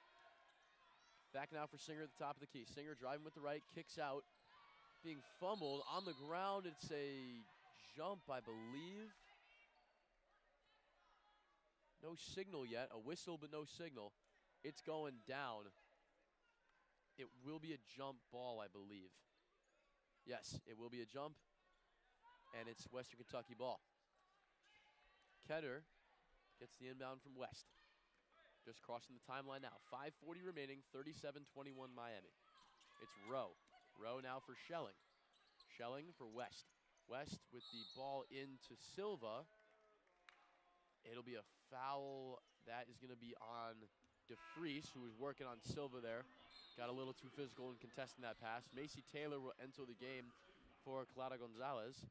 Back now for Singer at the top of the key. Singer driving with the right, kicks out. Being fumbled on the ground. It's a jump, I believe. No signal yet. A whistle, but no signal. It's going down. It will be a jump ball, I believe. Yes, it will be a jump, and it's Western Kentucky ball. Ketter gets the inbound from West. Just crossing the timeline now. 5:40 remaining, 37-21 Miami. It's Rowe. Rowe now for Schelling. Schelling for West. West with the ball into Silva. It'll be a foul. That is going to be on DeFries, who was working on Silva there. Got a little too physical in contesting that pass. Macy Taylor will enter the game for Clara Gonzalez.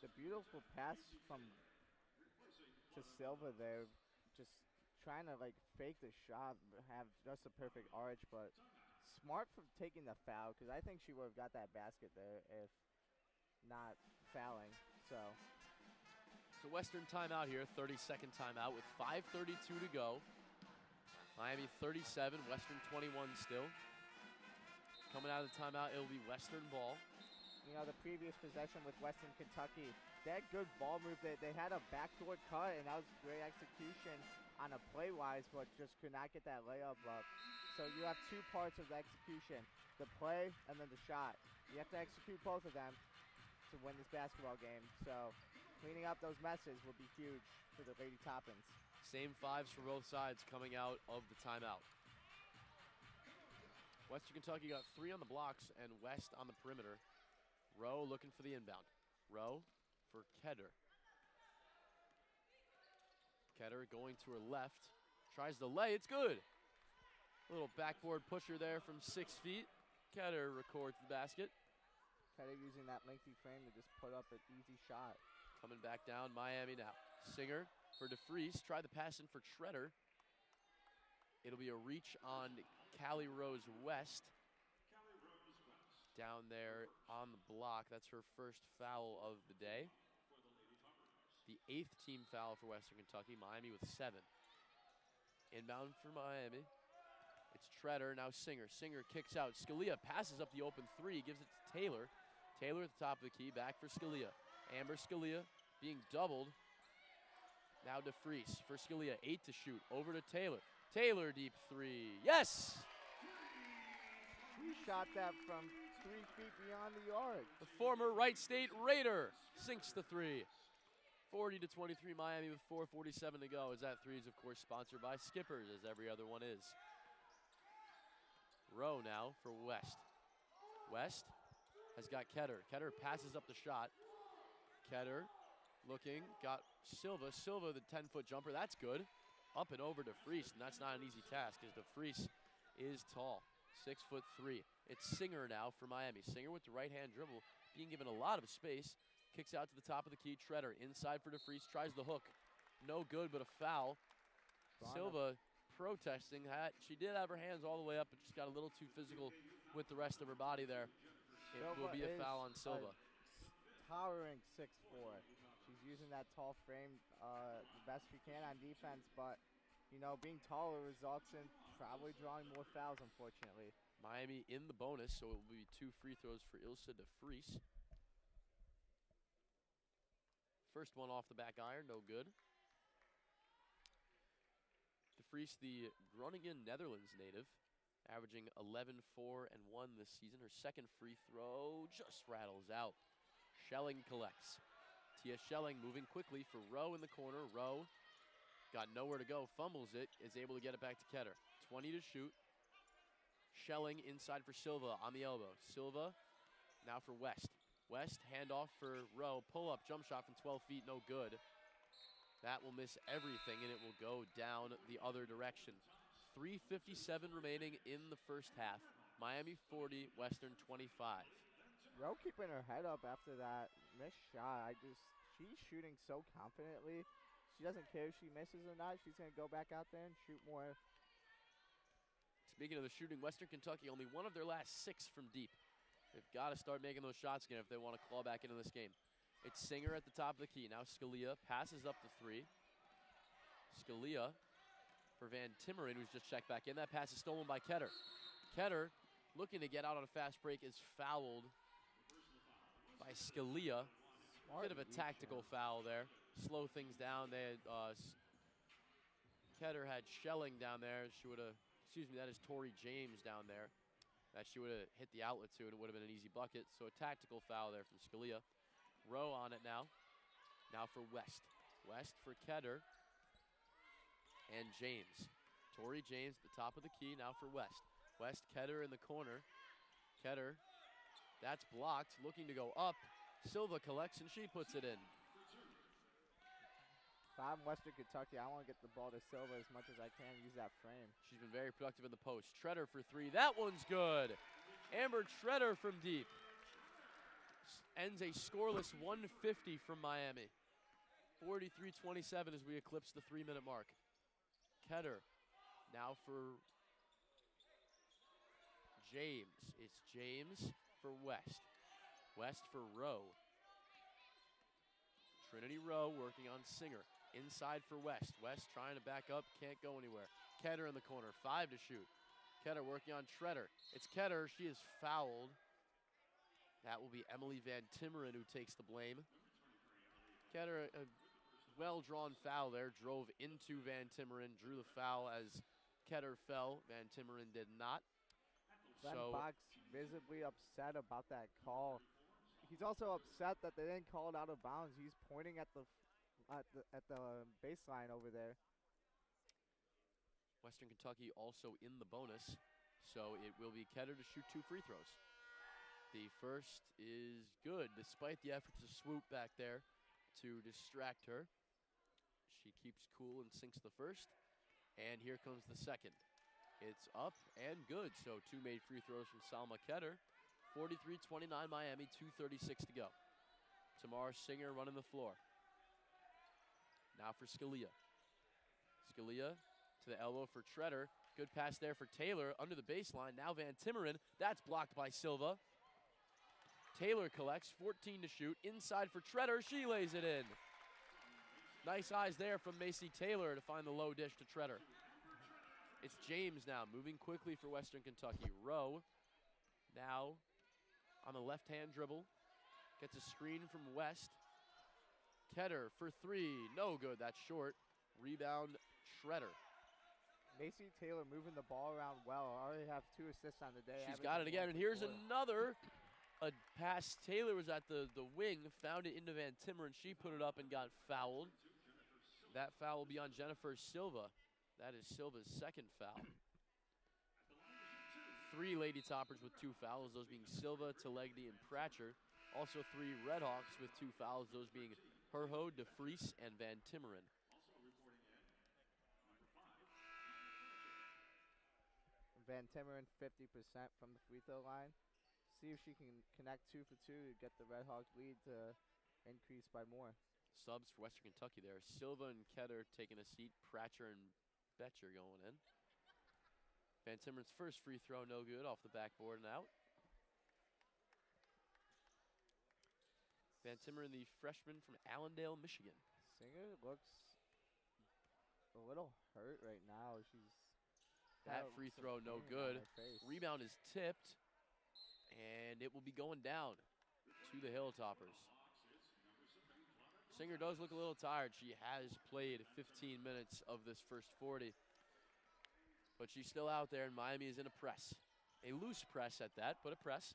The beautiful pass to Silva there. Just trying to fake the shot, have just a perfect arch, but smart for taking the foul, because I think she would have got that basket there if not fouling. So Western timeout here, 30-second timeout with 5:32 to go. Miami 37, Western 21 still. Coming out of the timeout, it'll be Western ball. You know, the previous possession with Western Kentucky, they had good ball movement. They had a backdoor cut, and that was great execution on a play-wise, but just could not get that layup up. So you have two parts of the execution, the play and then the shot. You have to execute both of them to win this basketball game. So cleaning up those messes will be huge for the Lady Toppins. Same fives for both sides coming out of the timeout. Western Kentucky got 3 on the blocks and West on the perimeter. Rowe looking for the inbound. Rowe for Ketter. Ketter going to her left. Tries the lay. It's good. A little backboard pusher there from 6 feet. Ketter records the basket. Ketter using that lengthy frame to just put up an easy shot. Coming back down, Miami now. Singer for DeFries. Try the pass in for Treader. It'll be a reach on Callie Rose West. down there on the block. That's her first foul of the day. The 8th team foul for Western Kentucky. Miami with 7. Inbound for Miami. It's Treader, now Singer. Singer kicks out. Scalia passes up the open 3, gives it to Taylor. Taylor at the top of the key, back for Scalia. Amber Scalia being doubled. Now DeFries for Scalia, 8 to shoot. Over to Taylor. Taylor deep 3. Yes! She shot that from 3 feet beyond the arc. The former Wright State Raider sinks the 3. 40-23 Miami with 4:47 to go, as that 3 is, of course, sponsored by Skippers, as every other one is. Rowe now for West. West has got Ketter. Ketter passes up the shot. Ketter looking, got Silva. Silva, the 10-foot jumper, that's good. Up and over to Freese, and that's not an easy task, as DeFries is tall, 6'3". It's Singer now for Miami. Singer with the right-hand dribble, being given a lot of space. Kicks out to the top of the key. Treader inside for DeFries. Tries the hook. No good, but a foul. Silva protesting. She did have her hands all the way up, but just got a little too physical with the rest of her body there. It will be a foul on Silva. Towering 6'4". She's using that tall frame the best she can on defense, but you know, being taller results in probably drawing more fouls, unfortunately. Miami in the bonus, so it will be 2 free throws for Ilse DeFries. First one off the back iron, no good. DeFries, the Groningen, Netherlands native, averaging 11, 4, and 1 this season. Her second free throw just rattles out. Schelling collects. Tia Schelling moving quickly for Rowe in the corner. Rowe got nowhere to go, fumbles it, is able to get it back to Ketter. 20 to shoot. Schelling inside for Silva on the elbow. Silva now for West. West, handoff for Rowe. Pull-up jump shot from 12 feet, no good. That will miss everything, and it will go down the other direction. 3:57 remaining in the first half. Miami 40, Western 25. Rowe keeping her head up after that missed shot. She's shooting so confidently. She doesn't care if she misses or not. She's going to go back out there and shoot more. Speaking of the shooting, Western Kentucky, only one of their last 6 from deep. They've got to start making those shots again if they want to claw back into this game. It's Singer at the top of the key. Now Scalia passes up the 3. Scalia for Van Timmeren, who's just checked back in. That pass is stolen by Ketter. Ketter, looking to get out on a fast break, is fouled by Scalia. Bit of a tactical foul there. Slow things down. They had, Ketter had Schelling down there. She would have, that is Tori James down there. That she would have hit the outlet to, and it would have been an easy bucket. So a tactical foul there from Scalia. Rowe on it now. Now for West. West for Ketter and James. Tori James at the top of the key now for West. West, Ketter in the corner. Ketter, that's blocked, looking to go up. Silva collects, and she puts it in. If I'm Western Kentucky, I want to get the ball to Silva as much as I can, use that frame. She's been very productive in the post. Treader for 3. That one's good. Amber Treader from deep. Ends a scoreless 150 from Miami. 43-27 as we eclipse the 3-minute mark. Ketter now for James. It's James for West. West for Rowe. Trinity Rowe working on Singer. Inside for West. West trying to back up, can't go anywhere. Ketter in the corner, 5 to shoot. Ketter working on Treader. It's Ketter, she is fouled. That will be Emily Van Timmeren who takes the blame. Ketter, a well-drawn foul there, drove into Van Timmeren, drew the foul as Ketter fell. Van Timmeren did not. Glenn Box visibly upset about that call. He's also upset that they didn't call it out of bounds. He's pointing at the baseline over there. Western Kentucky also in the bonus, so it will be Ketter to shoot 2 free throws. The first is good, despite the effort to swoop back there to distract her. She keeps cool and sinks the first, and here comes the second. It's up and good, so 2 made free throws from Salma Ketter. 43-29 Miami, 2:36 to go. Tamar Singer running the floor. Now for Scalia. Scalia to the elbow for Treader. Good pass there for Taylor under the baseline. Now Van Timmeren. That's blocked by Silva. Taylor collects, 14 to shoot. Inside for Treader, she lays it in. Nice eyes there from Macy Taylor to find the low dish to Treader. It's James now, moving quickly for Western Kentucky. Rowe now on the left-hand dribble. Gets a screen from West. Tedder for three, no good, that's short. Rebound, Treader. Macy Taylor moving the ball around well. Already have 2 assists on the day. She's got it again, and here's another. A pass, Taylor was at the wing, found it into Van Timmer, and she put it up and got fouled. That foul will be on Jennifer Silva. That is Silva's second foul. 3 Lady Toppers with 2 fouls, those being Silva, Telegny, and Pratcher. Also 3 RedHawks with 2 fouls, those being Herho, DeFries, and Van Timmeren. Van Timmeren 50% from the free throw line. See if she can connect 2 for 2 to get the RedHawks lead to increase by more. Subs for Western Kentucky there. Silva and Ketter taking a seat. Pratcher and Betcher going in. Van Timmeren's first free throw, no good, off the backboard and out. Van Timmeren, the freshman from Allendale, Michigan. Singer looks a little hurt right now. She's that free throw, no good. Rebound is tipped, and it will be going down to the Hilltoppers. Singer does look a little tired. She has played 15 minutes of this first 40, but she's still out there, and Miami is in a press. A loose press at that, but a press.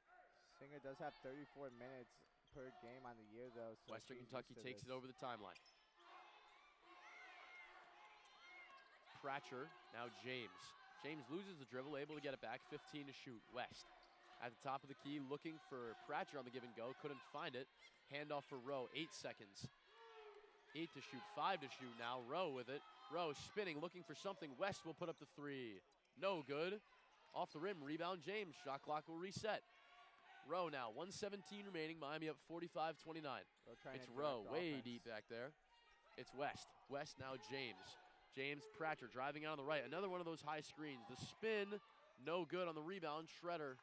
Singer does have 34 minutes per game on the year, though. So Western Kentucky takes it over the timeline. Pratcher, now James. James loses the dribble, able to get it back, 15 to shoot. West at the top of the key, looking for Pratcher on the give and go, couldn't find it. Handoff for Rowe, 8 seconds. 8 to shoot, 5 to shoot now. Rowe with it. Rowe spinning, looking for something. West will put up the 3. No good. Off the rim, rebound James. Shot clock will reset. Rowe now, 1:17 remaining. Miami up 45-29. It's Rowe, way deep back there. It's West. West now James. James Pratcher driving out on the right. Another one of those high screens. The spin, no good on the rebound. Shredder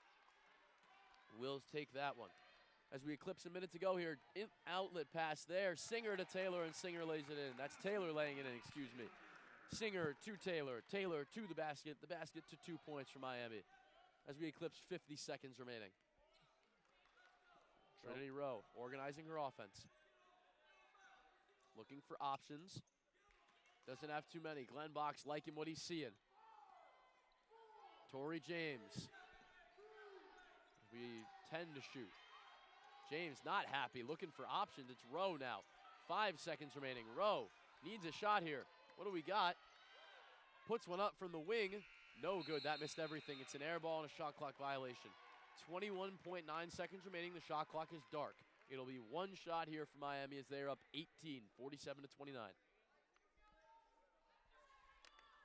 will take that one. As we eclipse a minute to go here, outlet pass there. Singer to Taylor, and Singer lays it in. That's Taylor laying it in, excuse me. Singer to Taylor. Taylor to the basket to 2 points for Miami. As we eclipse 50 seconds remaining. Trinity Rowe organizing her offense. Looking for options. Doesn't have too many. Glenn Box liking what he's seeing. Tori James. We 10 to shoot. James not happy, looking for options. It's Rowe now. 5 seconds remaining. Rowe needs a shot here. What do we got? Puts one up from the wing. No good. That missed everything. It's an air ball and a shot clock violation. 21.9 seconds remaining. The shot clock is dark. It'll be one shot here for Miami as they're up 18, 47-29.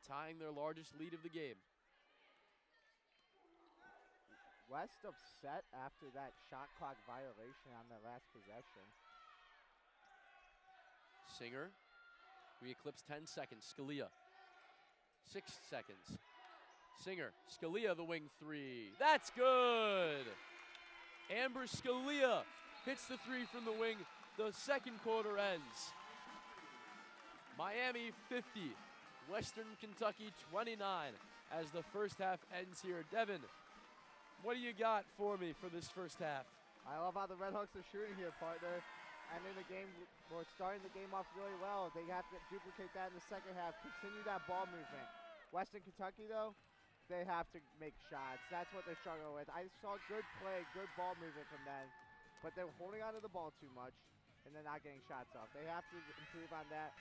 Tying their largest lead of the game. West upset after that shot clock violation on their last possession. Singer. We eclipse 10 seconds. Scalia. 6 seconds. Singer. Scalia the wing 3. That's good! Amber Scalia hits the 3 from the wing. The second quarter ends. Miami 50. Western Kentucky 29 as the first half ends here. Devin, what do you got for me for this first half? I love how the RedHawks are shooting here, partner. And in the game, we're starting the game off really well. They have to duplicate that in the second half, continue that ball movement. Western Kentucky, though, they have to make shots. That's what they're struggling with. I saw good play, good ball movement from them, but they're holding onto the ball too much, and they're not getting shots off. They have to improve on that.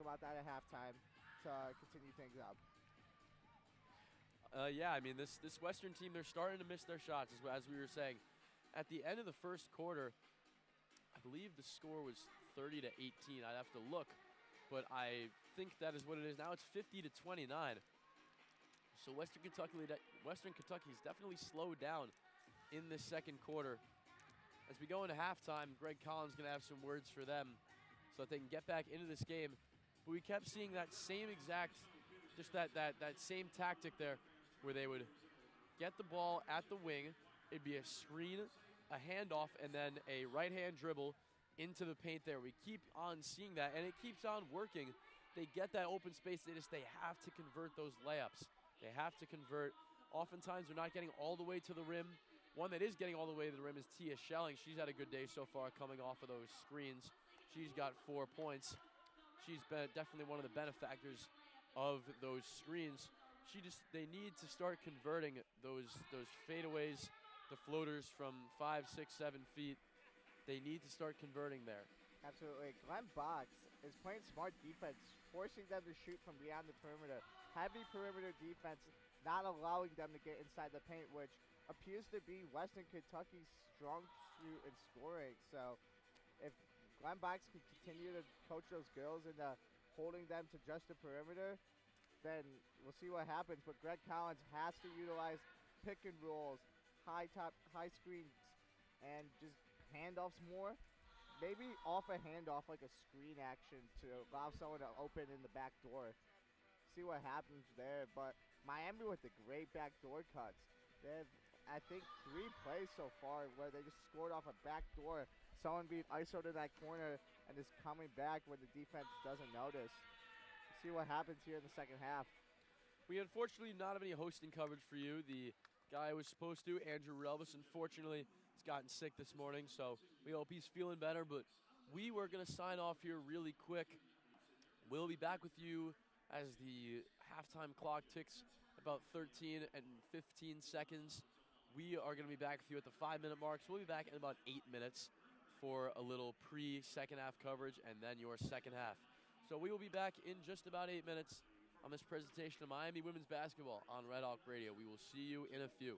About that at halftime to continue things up. Yeah, I mean, this Western team, they're starting to miss their shots, as we were saying. At the end of the first quarter, I believe the score was 30-18. I'd have to look, but I think that is what it is now. It's 50-29. So Western Kentucky's definitely slowed down in this second quarter. As we go into halftime, Greg Collins going to have some words for them so that they can get back into this game. But we kept seeing that same exact, just that same tactic there, where they would get the ball at the wing, it'd be a screen, a handoff, and then a right-hand dribble into the paint there. We keep on seeing that, and it keeps on working. They get that open space. They have to convert those layups. They have to convert. Oftentimes, they're not getting all the way to the rim. One that is getting all the way to the rim is Tia Schelling. She's had a good day so far coming off of those screens. She's got 4 points. She's been definitely one of the benefactors of those screens. They need to start converting those fadeaways, the floaters from 5, 6, 7 feet. They need to start converting there. Absolutely. Glenn Box is playing smart defense, forcing them to shoot from beyond the perimeter. Heavy perimeter defense, not allowing them to get inside the paint, which appears to be Western Kentucky's strong suit in scoring. So if Glenn Box can continue to coach those girls into holding them to just the perimeter, then we'll see what happens. But Greg Collins has to utilize pick and rolls, high screens, and just handoffs more. Maybe off a handoff like a screen action to allow someone to open in the back door. See what happens there. But Miami with the great backdoor cuts. They have, I think, 3 plays so far where they just scored off a back door. Someone being ISO'd in that corner and is coming back when the defense doesn't notice. See what happens here in the second half. We unfortunately not have any hosting coverage for you. The guy who was supposed to, Andrew Relvas, unfortunately has gotten sick this morning, so we hope he's feeling better. But we were going to sign off here really quick. We'll be back with you as the halftime clock ticks about 13 and 15 seconds. We are going to be back with you at the 5-minute mark, so we'll be back in about 8 minutes for a little pre-second half coverage and then your second half. So we will be back in just about 8 minutes on this presentation of Miami women's basketball on Red Hawk Radio. We will see you in a few.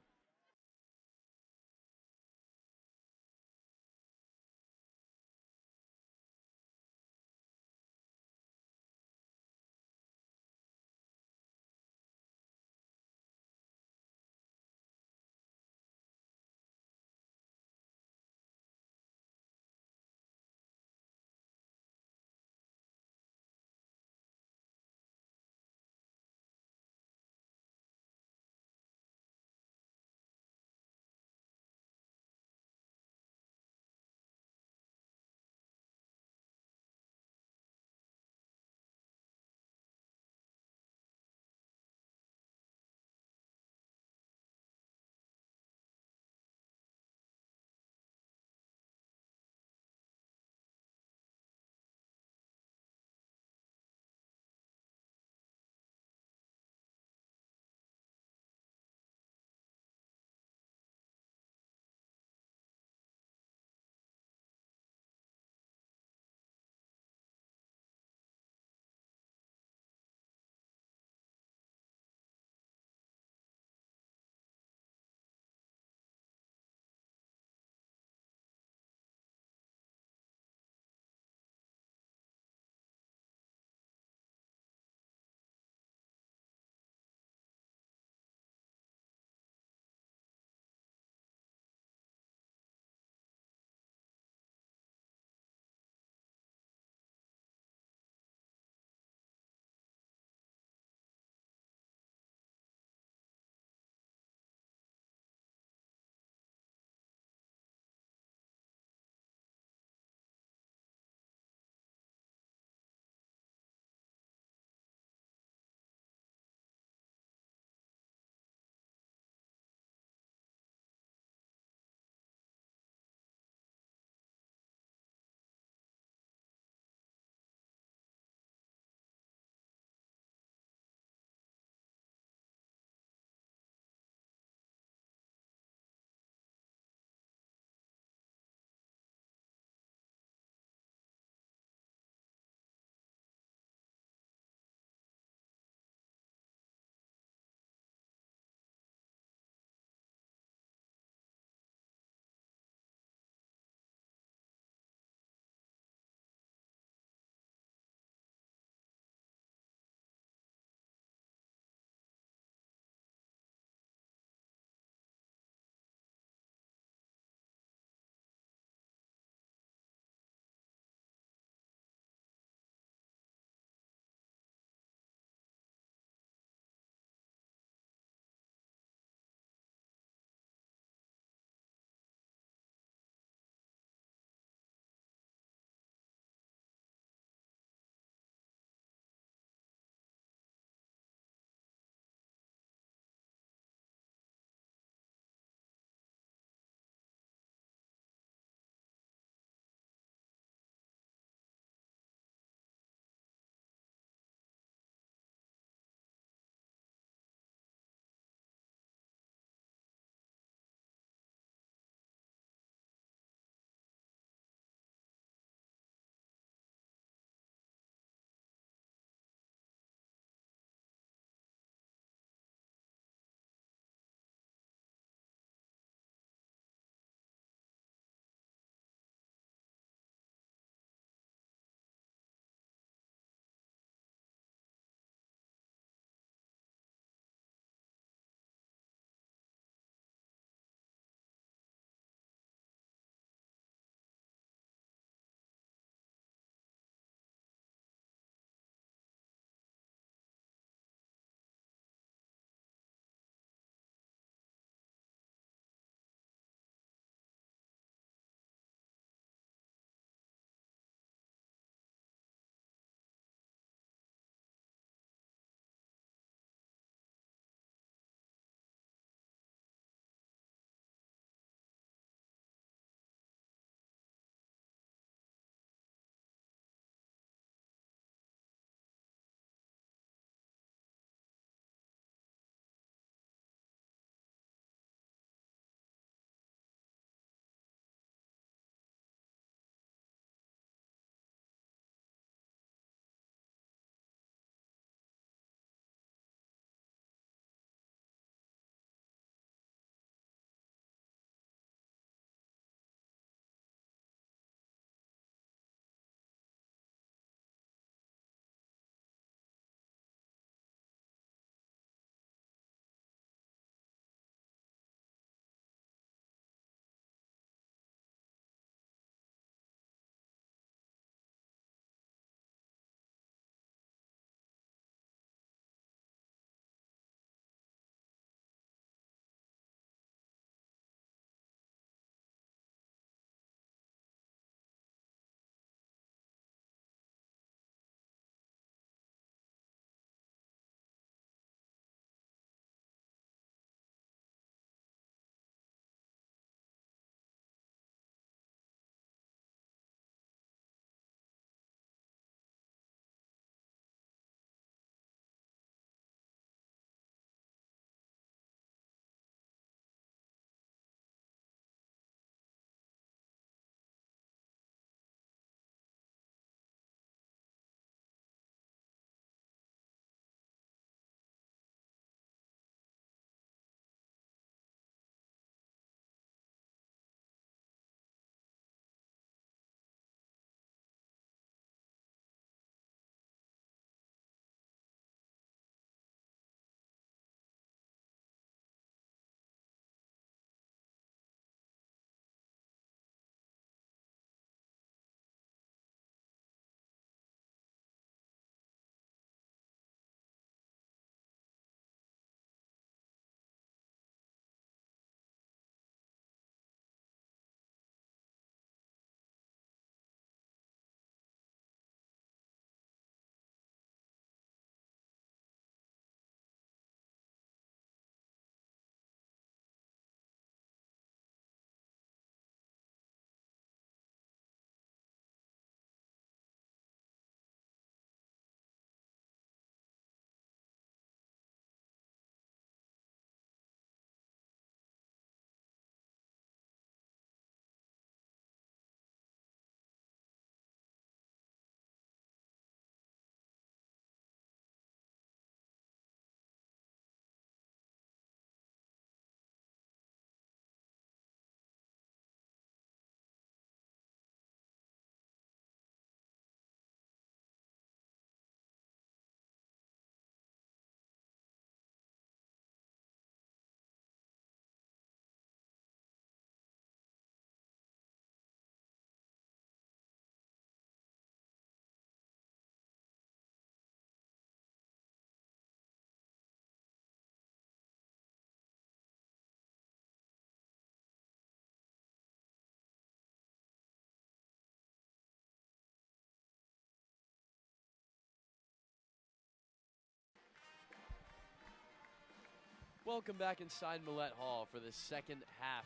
Welcome back inside Millett Hall for the second half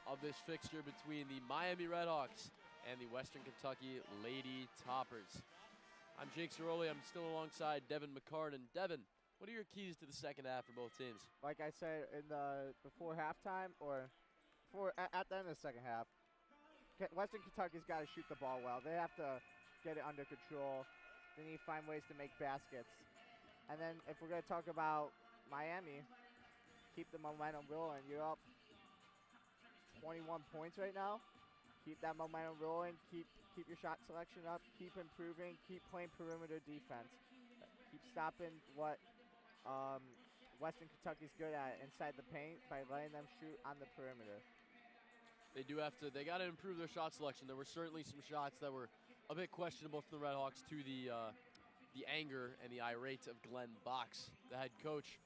of this fixture between the Miami RedHawks and the Western Kentucky Lady Toppers. I'm Jake Zirolli. I'm still alongside Devin McCartin. Devin, what are your keys to the second half for both teams? Like I said before halftime or at the end of the second half, Western Kentucky's got to shoot the ball well. They have to get it under control. They need to find ways to make baskets. And then if we're going to talk about Miami, keep the momentum rolling. You're up 21 points right now. Keep that momentum rolling. Keep your shot selection up. Keep improving. Keep playing perimeter defense. Keep stopping what Western Kentucky's good at inside the paint by letting them shoot on the perimeter. They got to improve their shot selection. There were certainly some shots that were a bit questionable from the RedHawks, to the anger and the irate of Glenn Box, the head coach.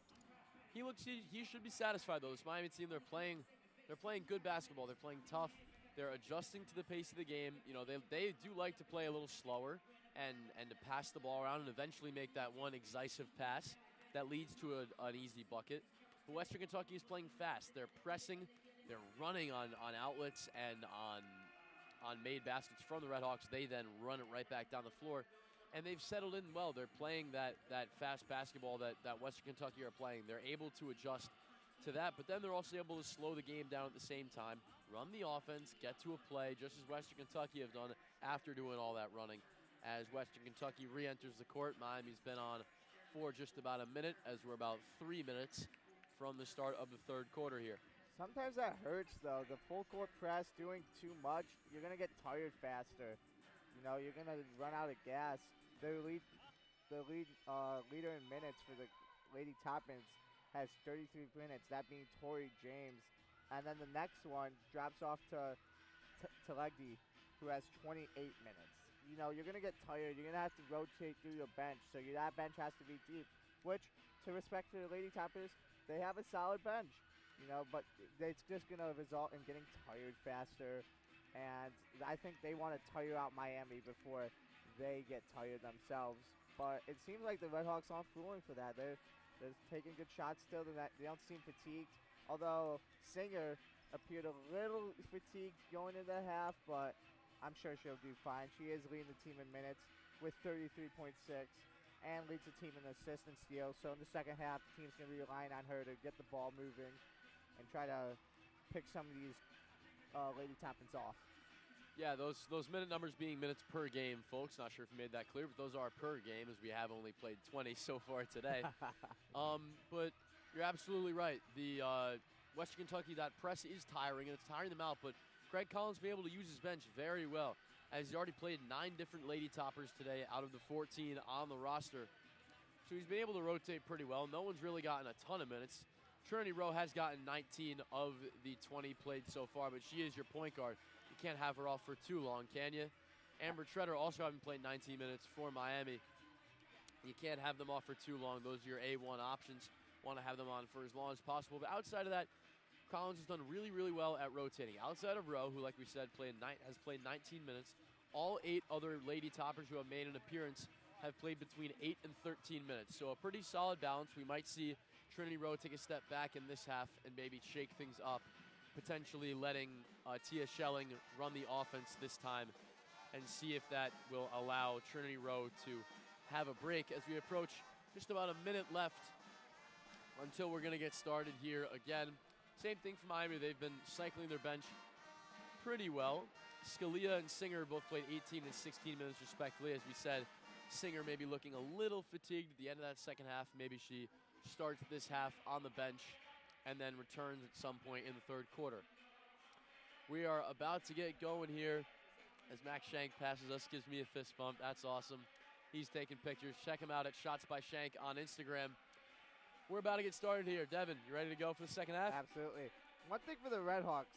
He should be satisfied though. This Miami team, they're playing good basketball. They're playing tough. They're adjusting to the pace of the game. You know, they do like to play a little slower and to pass the ball around and eventually make that one decisive pass that leads to an easy bucket. But Western Kentucky is playing fast. They're pressing. They're running on outlets and on made baskets from the RedHawks. They then run it right back down the floor. And they've settled in well. They're playing that fast basketball that Western Kentucky are playing. They're able to adjust to that, but then they're also able to slow the game down at the same time, run the offense, get to a play, just as Western Kentucky have done after doing all that running. As Western Kentucky re-enters the court, Miami's been on for just about a minute, as we're about 3 minutes from the start of the third quarter here. Sometimes that hurts, though. The full court press, doing too much, you're going to get tired faster. You know, you're going to run out of gas. The leader in minutes for the Lady Toppers has 33 minutes, that being Tori James. And then the next one drops off to Legdi, who has 28 minutes. You know, you're going to get tired. You're going to have to rotate through your bench. So that bench has to be deep, which, to respect to the Lady Toppers, they have a solid bench. You know, but it's just going to result in getting tired faster. And I think they want to tire out Miami before they get tired themselves. But it seems like the RedHawks aren't fooling for that. They're taking good shots still. They don't seem fatigued. Although Singer appeared a little fatigued going into the half, but I'm sure she'll do fine. She is leading the team in minutes with 33.6 and leads the team in assists and steals. So in the second half, the team's going to be relying on her to get the ball moving and try to pick some of these Lady Toppers off. Yeah, those minute numbers being minutes per game, folks. Not sure if you made that clear, but those are per game, as we have only played 20 so far today. But you're absolutely right. The Western Kentucky, that press is tiring, and it's tiring them out. But Craig Collins been able to use his bench very well, as he's already played 9 different Lady Toppers today out of the 14 on the roster. So he's been able to rotate pretty well. No one's really gotten a ton of minutes. Trinity Rowe has gotten 19 of the 20 played so far, but she is your point guard. You can't have her off for too long, can you? Amber Treader also having played 19 minutes for Miami. You can't have them off for too long. Those are your A1 options. Want to have them on for as long as possible. But outside of that, Collins has done really, really well at rotating. Outside of Rowe, who, like we said, has played 19 minutes, all 8 other Lady Toppers who have made an appearance have played between 8 and 13 minutes. So a pretty solid balance. We might see Trinity Rowe take a step back in this half and maybe shake things up, potentially letting Tia Schelling run the offense this time and see if that will allow Trinity Rowe to have a break as we approach just about a minute left until we're going to get started here again. Same thing for Miami. They've been cycling their bench pretty well. Scalia and Singer both played 18 and 16 minutes respectively. As we said, Singer may be looking a little fatigued at the end of that second half. Maybe she starts this half on the bench and then returns at some point in the third quarter. We are about to get going here as Max Shank passes us, gives me a fist bump. That's awesome. He's taking pictures. Check him out at Shots by Shank on Instagram. We're about to get started here. Devin, you ready to go for the second half? Absolutely. One thing for the RedHawks,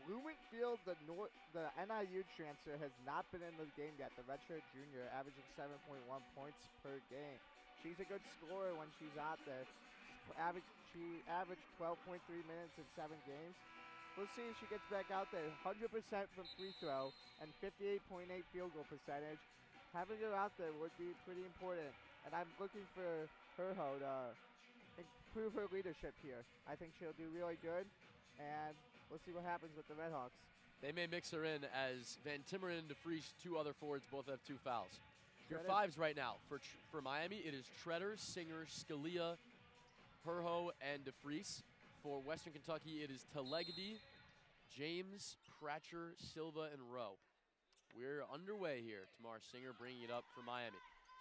Blumenfield, the NIU transfer, has not been in the game yet. The redshirt junior, averaging 7.1 points per game. She's a good scorer when she's out there. She averaged 12.3 minutes in 7 games. We'll see if she gets back out there. 100% from free throw and 58.8 field goal percentage. Having her out there would be pretty important. And I'm looking for her to prove her leadership here. I think she'll do really good, and we'll see what happens with the RedHawks. They may mix her in as Van Timmeren and DeFries, 2 other forwards, both have 2 fouls. Your Treader. 5s right now for Miami, it is Treader, Singer, Scalia, Herho, and DeFries. For Western Kentucky, it is Telegedy, James, Pratcher, Silva, and Rowe. We're underway here. Tamar Singer bringing it up for Miami.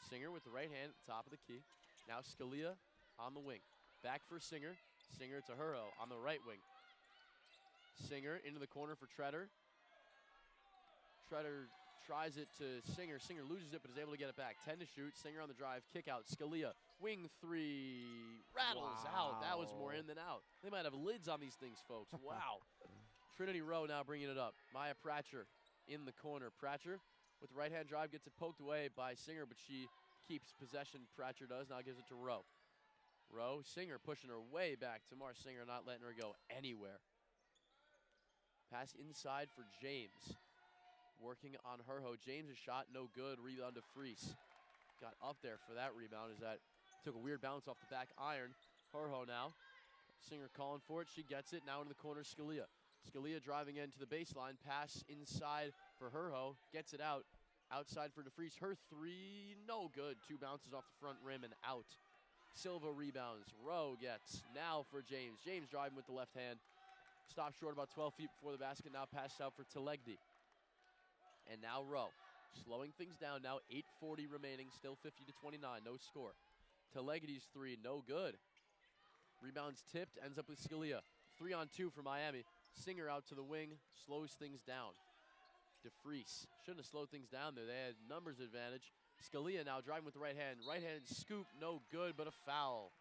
Singer with the right hand at the top of the key. Now Scalia on the wing. Back for Singer. Singer to Herho on the right wing. Singer into the corner for Treader. Treader tries it to Singer. Singer loses it but is able to get it back. 10 to shoot. Singer on the drive. Kick out. Scalia. Wing 3. Rattles out. That was more in than out. They might have lids on these things, folks. Wow. Trinity Rowe now bringing it up. Maya Pratcher in the corner. Pratcher with the right-hand drive gets it poked away by Singer, but she keeps possession. Pratcher does. Now gives it to Rowe. Rowe. Singer pushing her way back. Tamar Singer not letting her go anywhere. Pass inside for James. Working on Herho. James' shot no good. Rebound to Freese. Got up there for that rebound as that took a weird bounce off the back iron. Herho now. Singer calling for it. She gets it. Now in the corner, Scalia. Scalia driving into the baseline. Pass inside for Herho. Gets it out. Outside for DeFries. Her 3, no good. 2 bounces off the front rim and out. Silva rebounds. Rowe gets. Now for James. James driving with the left hand. Stopped short about 12 feet before the basket. Now passed out for Telegedy. And now Rowe. Slowing things down now. 8:40 remaining. Still 50-29. No score. Telegedy's 3. No good. Rebounds tipped. Ends up with Scalia. 3-on-2 for Miami. Singer out to the wing. Slows things down. DeFries. Shouldn't have slowed things down there. They had numbers advantage. Scalia now driving with the right hand. Right hand scoop. No good, but a foul.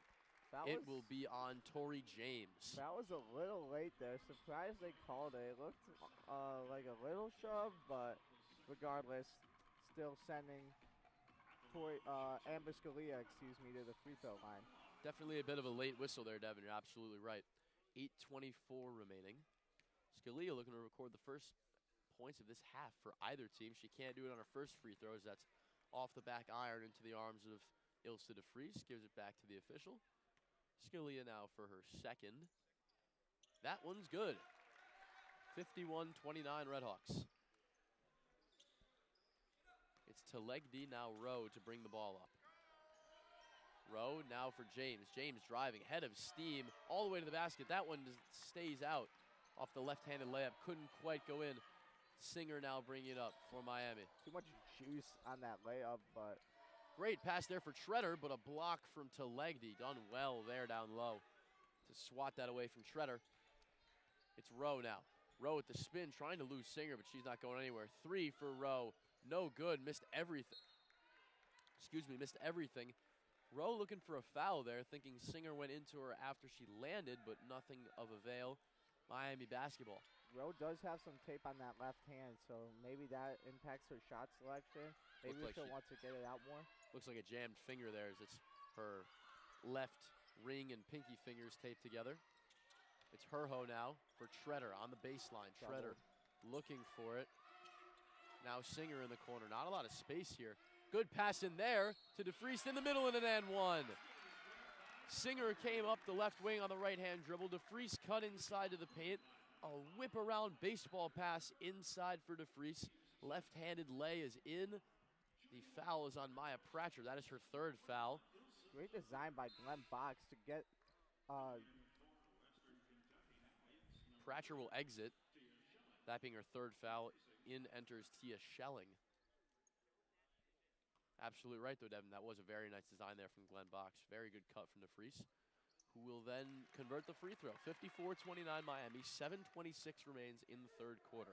It will be on Tori James. That was a little late there. Surprised they called it. It looked like a little shove, but regardless, still sending Amber Scalia, to the free throw line. Definitely a bit of a late whistle there, Devin. You're absolutely right. 8:24 remaining. Scalia looking to record the first points of this half for either team. She can't do it on her first free throws. That's off the back iron into the arms of Ilse DeFries. Gives it back to the official. Scalia now for her second. That one's good. 51-29 RedHawks. It's Telegedy, now Rowe to bring the ball up. Rowe now for James. James driving, head of steam, all the way to the basket. That one stays out off the left-handed layup. Couldn't quite go in. Singer now bringing it up for Miami. Too much juice on that layup, but... Great pass there for Treader, but a block from Telegedy. Done well there down low to swat that away from Treader. It's Rowe now. Rowe with the spin, trying to lose Singer, but she's not going anywhere. 3 for Rowe. No good. Missed everything. Missed everything. Rowe looking for a foul there, thinking Singer went into her after she landed, but nothing of avail. Miami basketball. Rowe does have some tape on that left hand, so maybe that impacts her shot selection. Maybe like she'll want to get it out more. Looks like a jammed finger there as it's her left ring and pinky fingers taped together. It's Herho now for Treader on the baseline. Treader looking for it. Now Singer in the corner. Not a lot of space here. Good pass in there to DeFries in the middle and an and one. Singer came up the left wing on the right-hand dribble. DeFries cut inside to the paint. A whip around baseball pass inside for DeFries. Left-handed lay is in. The foul is on Maya Pratcher. That is her 3rd foul. Great design by Glenn Box to get... Pratcher will exit. That being her 3rd foul. In enters Tia Schelling. Absolutely right, though, Devin. That was a very nice design there from Glenn Box. Very good cut from DeFries, who will then convert the free throw. 54-29 Miami. 7:26 remains in the 3rd quarter.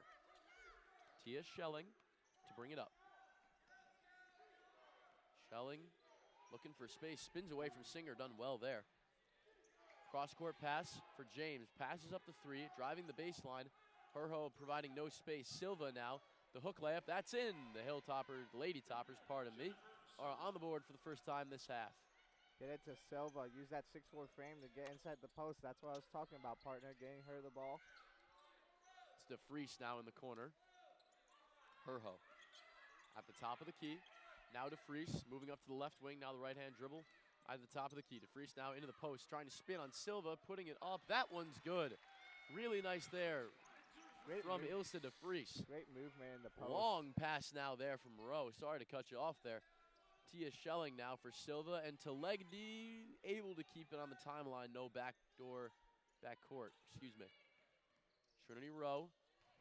Tia Schelling to bring it up. Schelling looking for space. Spins away from Singer. Done well there. Cross-court pass for James. Passes up the 3. Driving the baseline. Herho providing no space. Silva now. The hook layup. That's in. The Hilltoppers, Lady Toppers, pardon me, are on the board for the first time this half. Get it to Silva. Use that 6'4" frame to get inside the post. That's what I was talking about, partner. Getting her the ball. It's DeFries now in the corner. Herho at the top of the key. Now DeFries moving up to the left wing. Now the right-hand dribble. At the top of the key, DeFries now into the post, trying to spin on Silva, putting it up. That one's good. Really nice there from Ilse DeFries. Great movement in the post. Long pass now there from Rowe. Sorry to cut you off there. Tia Schelling now for Silva, and Telegdi able to keep it on the timeline. No backdoor, backcourt, excuse me. Trinity Rowe,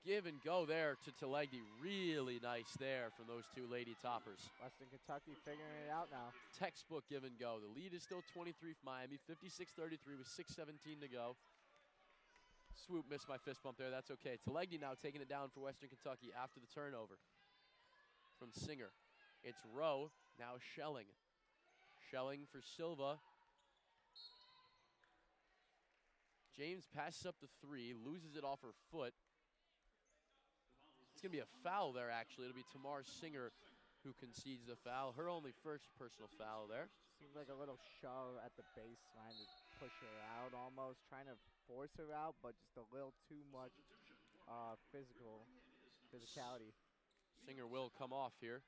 give and go there to Telegdi. Really nice there from those two Lady Toppers. Western Kentucky figuring it out now. Textbook give and go. The lead is still 23 for Miami, 56-33 with 6:17 to go. Swoop missed my fist bump there, that's okay. Telegdi now taking it down for Western Kentucky after the turnover from Singer. It's Rowe, now Schelling. Schelling for Silva. James passes up the three, loses it off her foot. It's going to be a foul there, actually. It'll be Tamar Singer who concedes the foul. Her only first personal foul there. Seems like a little shove at the baseline to push her out almost, trying to force her out, but just a little too much physicality. Singer will come off here.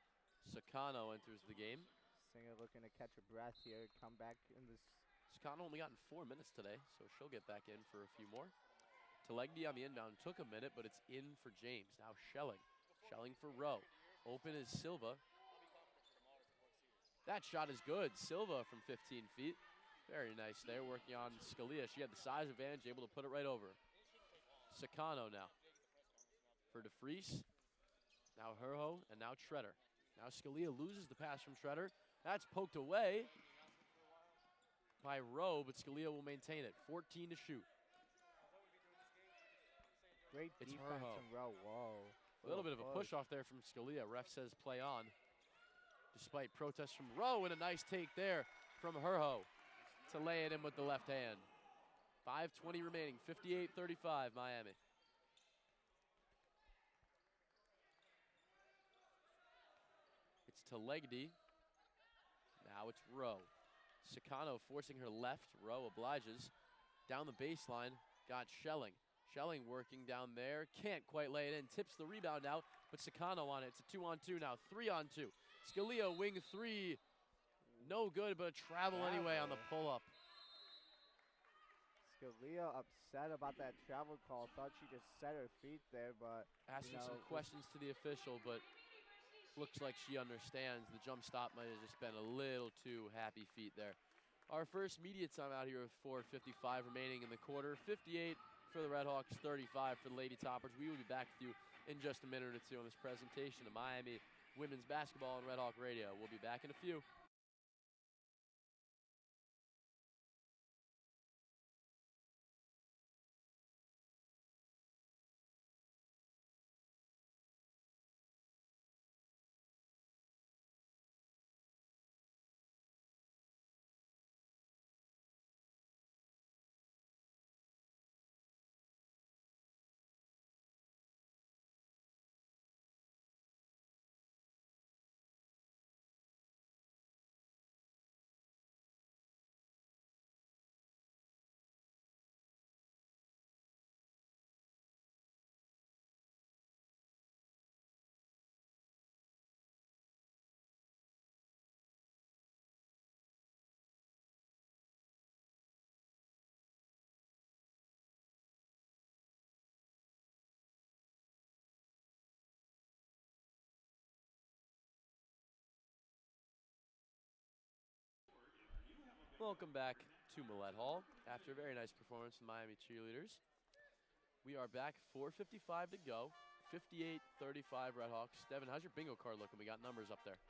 Sakano enters the game. Singer looking to catch a breath here, come back in this. Sakano only gotten 4 minutes today, so she'll get back in for a few more. Telegdi on the inbound took a minute, but it's in for James. Now Schelling. Schelling for Rowe. Open is Silva. That shot is good. Silva from 15 feet. Very nice there, working on Scalia. She had the size advantage, able to put it right over. Sakano now. For DeFries. Now Herho, and now Treader. Now Scalia loses the pass from Treader. That's poked away by Rowe, but Scalia will maintain it. 14 to shoot. Great it's defense Herho. from Rowe. Whoa. A little bit of a push off there from Scalia. Ref says play on. Despite protests from Rowe, and a nice take there from Herho to lay it in with the left hand. 5:20 remaining, 58-35 Miami. It's Telegdi. Now it's Rowe. Sakano forcing her left. Rowe obliges. Down the baseline, got Schelling. Schelling working down there. Can't quite lay it in. Tips the rebound out, but Sakano on it. It's a 2-on-2 now. 3-on-2. Scalia wing three. No good, but a travel anyway on the pull-up. Scalia upset about that travel call. Thought she just set her feet there, but asking some questions to the official, but looks like she understands. The jump stop might have just been a little too happy feet there. Our first media time out here with 4:55 remaining in the quarter. 58 for the RedHawks, 35 for the Lady Toppers. We will be back with you in just a minute or two on this presentation of Miami women's basketball on RedHawk Radio. We'll be back in a few. Welcome back to Millett Hall after a very nice performance from Miami cheerleaders. We are back, 4:55 to go, 58-35 RedHawks. Devin, how's your bingo card looking? We got numbers up there.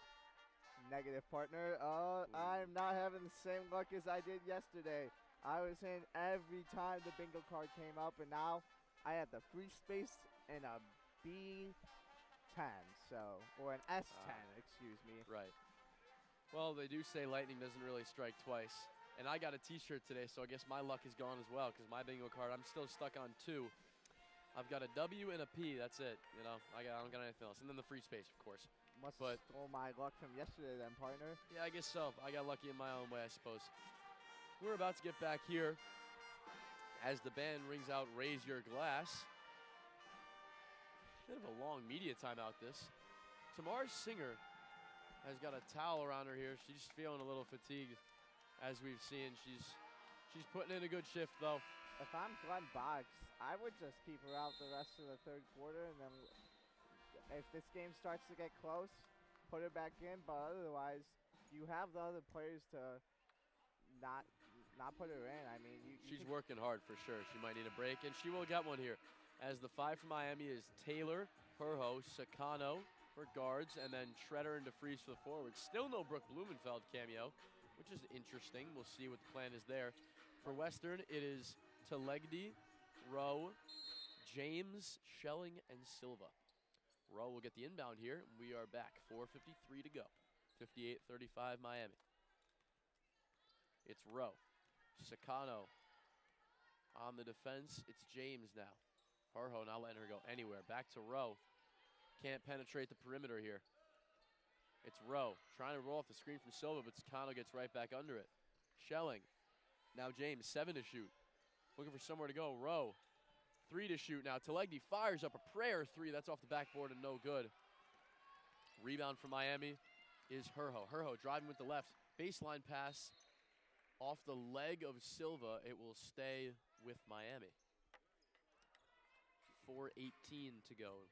Negative, partner. I'm not having the same luck as I did yesterday. I was in every time the bingo card came up, and now I have the free space and a B10, or an S10, excuse me. Right. Well, they do say lightning doesn't really strike twice. And I got a t-shirt today, so I guess my luck is gone as well, because my bingo card, I'm still stuck on 2. I've got a W and a P, that's it. You know, I don't got anything else. And then the free space, of course. Must have stole my luck from yesterday then, partner. Yeah, I guess so. I got lucky in my own way, I suppose. We're about to get back here as the band rings out Raise Your Glass. Bit of a long media timeout this. Tamar Singer has got a towel around her here. She's feeling a little fatigued. as we've seen. She's putting in a good shift, though. If I'm Glenn Boggs, I would just keep her out the rest of the third quarter, and then if this game starts to get close, put her back in. But otherwise, you have the other players to not put her in. I mean, she's working hard for sure. She might need a break, and she will get one here. As the 5 for Miami is Taylor, Herho, Sakano for guards, and then Shredder and DeFries for the forwards. Still no Brooke Blumenfeld cameo, which is interesting. We'll see what the plan is there. For Western, it is Telegdi, Rowe, James, Schelling, and Silva. Rowe will get the inbound here. We are back. 4:53 to go. 58-35 Miami. It's Rowe. Sakano on the defense. It's James now. Herho not letting her go anywhere. Back to Rowe. Can't penetrate the perimeter here. It's Rowe trying to roll off the screen from Silva, but Sakano gets right back under it. Schelling. Now James, 7 to shoot. Looking for somewhere to go. Rowe, 3 to shoot now. Telegdi fires up a prayer 3. That's off the backboard and no good. Rebound for Miami is Herho. Herho driving with the left. Baseline pass off the leg of Silva. It will stay with Miami. 4:18 to go.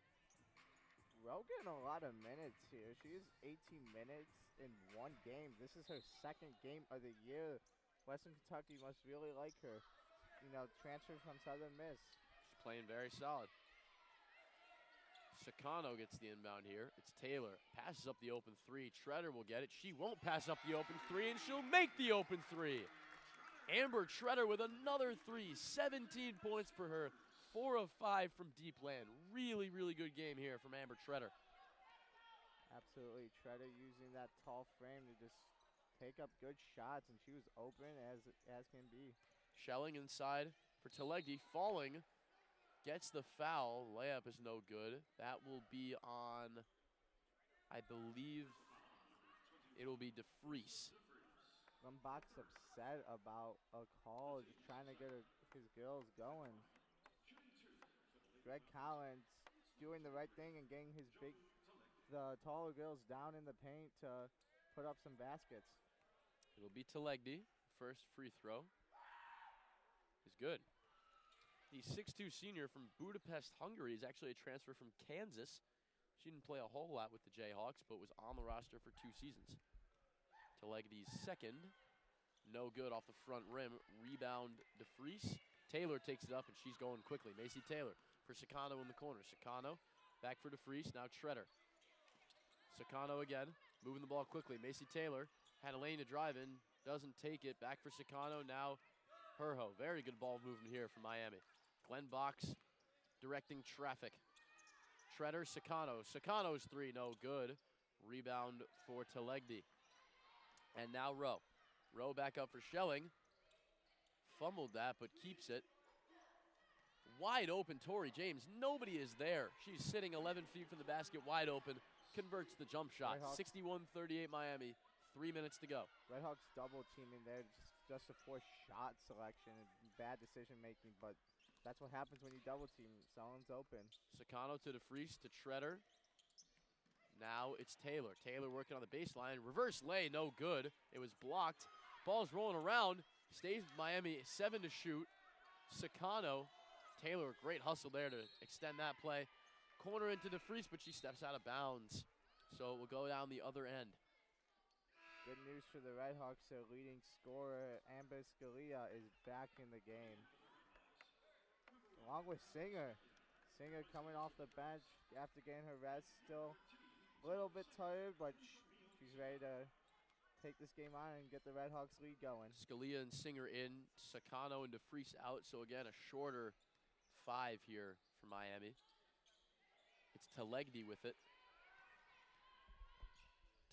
Rowe getting a lot of minutes here. She is 18 minutes in one game. This is her second game of the year. Western Kentucky must really like her. You know, transfer from Southern Miss. She's playing very solid. Sakano gets the inbound here. It's Taylor. Passes up the open 3. Shredder will get it. She won't pass up the open 3, and she'll make the open 3. Amber Shredder with another 3. 17 points for her. 4 of 5 from deep land. Really, really good game here from Amber Shredder. Absolutely. Shredder using that tall frame to just take up good shots, and she was open as can be. Schelling inside for Telegdi. Falling. Gets the foul. Layup is no good. That will be on, I believe, it'll be DeFries. Lumbach's upset about a call, just trying to get his girls going. Greg Collins doing the right thing and getting the taller girls down in the paint to put up some baskets. It'll be Telegdi. First free throw is good. The 6'2 senior from Budapest, Hungary is actually a transfer from Kansas. She didn't play a whole lot with the Jayhawks, but was on the roster for 2 seasons. Telegdi's second. No good off the front rim. Rebound DeFries. Taylor takes it up, and she's going quickly. Macy Taylor for Sakano in the corner. Sakano back for DeFries. Now Shredder. Sakano again, moving the ball quickly. Macy Taylor had a lane to drive in. Doesn't take it. Back for Sakano. Now Herho. Very good ball movement here from Miami. Glenn Box directing traffic. Shredder, Sakano. Sakano's 3, no good. Rebound for Telegdi. And now Rowe. Rowe back up for Schelling. Fumbled that, but keeps it. Wide open, Tori James. Nobody is there. She's sitting 11 feet from the basket, wide open. Converts the jump shot. 61-38 Miami. 3 minutes to go. RedHawks double teaming there. Just a forced shot selection. Bad decision making, but that's what happens when you double team. Someone's open. Sakano to DeFries to Shredder. Now it's Taylor. Taylor working on the baseline. Reverse lay, no good. It was blocked. Ball's rolling around. Stays Miami 7 to shoot. Sakano. Taylor, great hustle there to extend that play. Corner into DeFries, but she steps out of bounds. So it will go down the other end. Good news for the RedHawks. Their leading scorer, Amber Scalia, is back in the game. Along with Singer. Singer coming off the bench after getting her rest. Still a little bit tired, but she's ready to take this game on and get the RedHawks lead going. Scalia and Singer in. Sakano and DeFries out. So again, a shorter 5 here for Miami. It's Telegdi with it.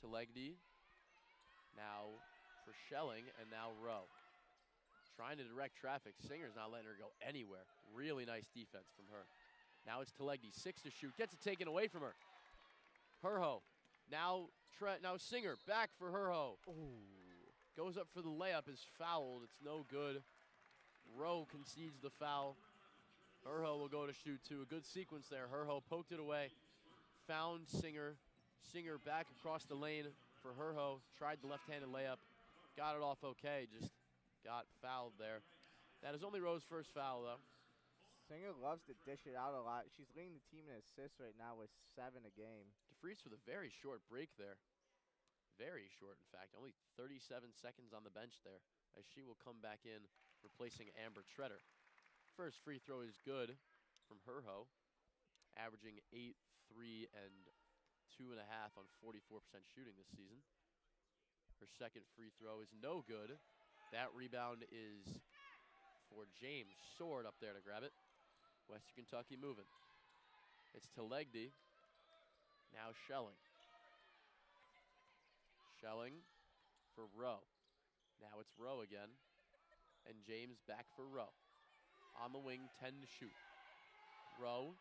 Telegdi now for Schelling, and now Rowe. Trying to direct traffic. Singer's not letting her go anywhere. Really nice defense from her. Now it's Telegdi, 6 to shoot. Gets it taken away from her. Herho. Now Singer, back for Herho. Ooh. Goes up for the layup, is fouled. It's no good. Rowe concedes the foul. Herho will go to shoot 2. A good sequence there. Herho poked it away. Found Singer. Singer back across the lane for Herho. Tried the left-handed layup. got it off okay, just got fouled there. That is only Rowe's first foul, though. Singer loves to dish it out a lot. She's leading the team in assists right now with 7 a game. DeFries with a very short break there. Very short, in fact. Only 37 seconds on the bench there, as she will come back in, replacing Amber Treader. First free throw is good from Herho, averaging 8, 3, and 2.5 on 44% shooting this season. Her second free throw is no good. That rebound is for James Sword up there to grab it. Western Kentucky moving. It's Telegdi. Now Schelling. Schelling for Rowe. Now it's Rowe again. And James back for Rowe. On the wing, 10 to shoot. Rowe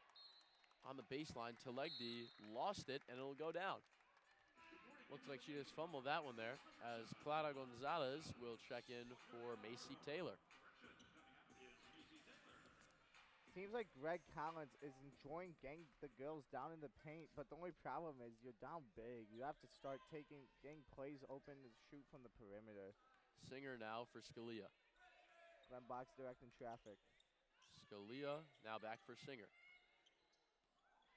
on the baseline. Telegdi lost it, and it'll go down. Looks like she just fumbled that one there, as Clara Gonzalez will check in for Macy Taylor. Seems like Greg Collins is enjoying getting the girls down in the paint, but the only problem is you're down big. You have to start getting plays open to shoot from the perimeter. Singer now for Scalia. Glenn Box directing traffic. Scalia now back for Singer.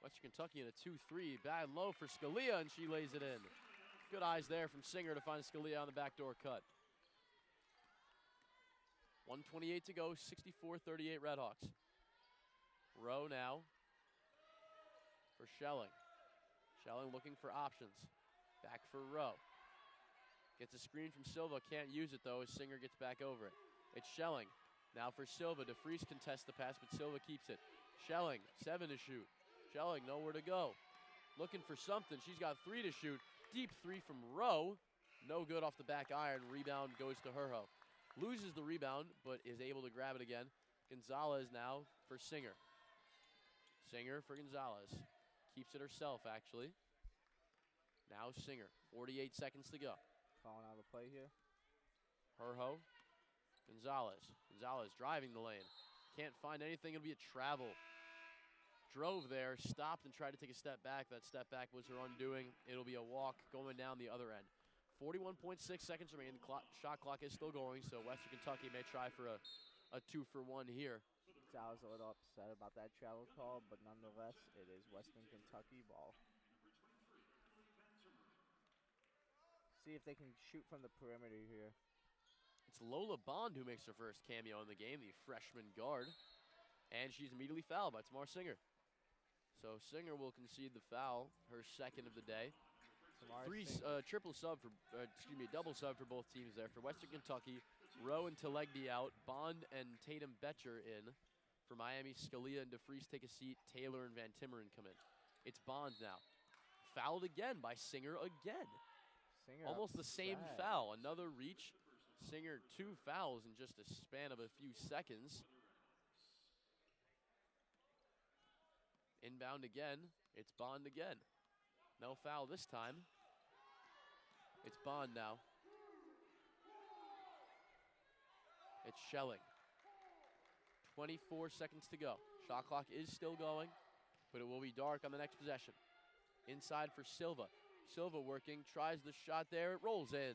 Western Kentucky in a 2-3. Bad low for Scalia, and she lays it in. Good eyes there from Singer to find Scalia on the backdoor cut. 1:28 to go, 64-38 RedHawks. Rowe now for Schelling. Schelling looking for options. Back for Rowe. Gets a screen from Silva, can't use it though as Singer gets back over it. It's Schelling. Now for Silva. DeFries contests the pass, but Silva keeps it. Schelling, 7 to shoot. Schelling, nowhere to go. Looking for something. She's got 3 to shoot. Deep 3 from Rowe. No good off the back iron. Rebound goes to Herho. Loses the rebound, but is able to grab it again. Gonzalez now for Singer. Singer for Gonzalez. Keeps it herself, actually. Now Singer. 48 seconds to go. Calling out a play here. Herho. Gonzalez. Gonzalez driving the lane. Can't find anything. It'll be a travel. Drove there, stopped, and tried to take a step back. That step back was her undoing. It'll be a walk going down the other end. 41.6 seconds remaining. The shot clock is still going, so Western Kentucky may try for a 2-for-1 here. I was a little upset about that travel call, but nonetheless, it is Western Kentucky ball. See if they can shoot from the perimeter here. It's Lola Bond who makes her first cameo in the game, the freshman guard. And she's immediately fouled by Tamar Singer. So Singer will concede the foul, her second of the day. Double sub for both teams there. For Western Kentucky, Rowe and Telegdi out, Bond and Tatum Betcher in. For Miami, Scalia and DeFries take a seat. Taylor and Van Timmeren come in. It's Bond now. Fouled again by Singer again. Singer almost the same upset. foul. Another reach. Singer 2 fouls in just a span of a few seconds. Inbound again. It's Bond again. No foul this time. It's Bond now. It's Schelling. 24 seconds to go. Shot clock is still going, but it will be dark on the next possession. Inside for Silva. Silva working, tries the shot there, it rolls in.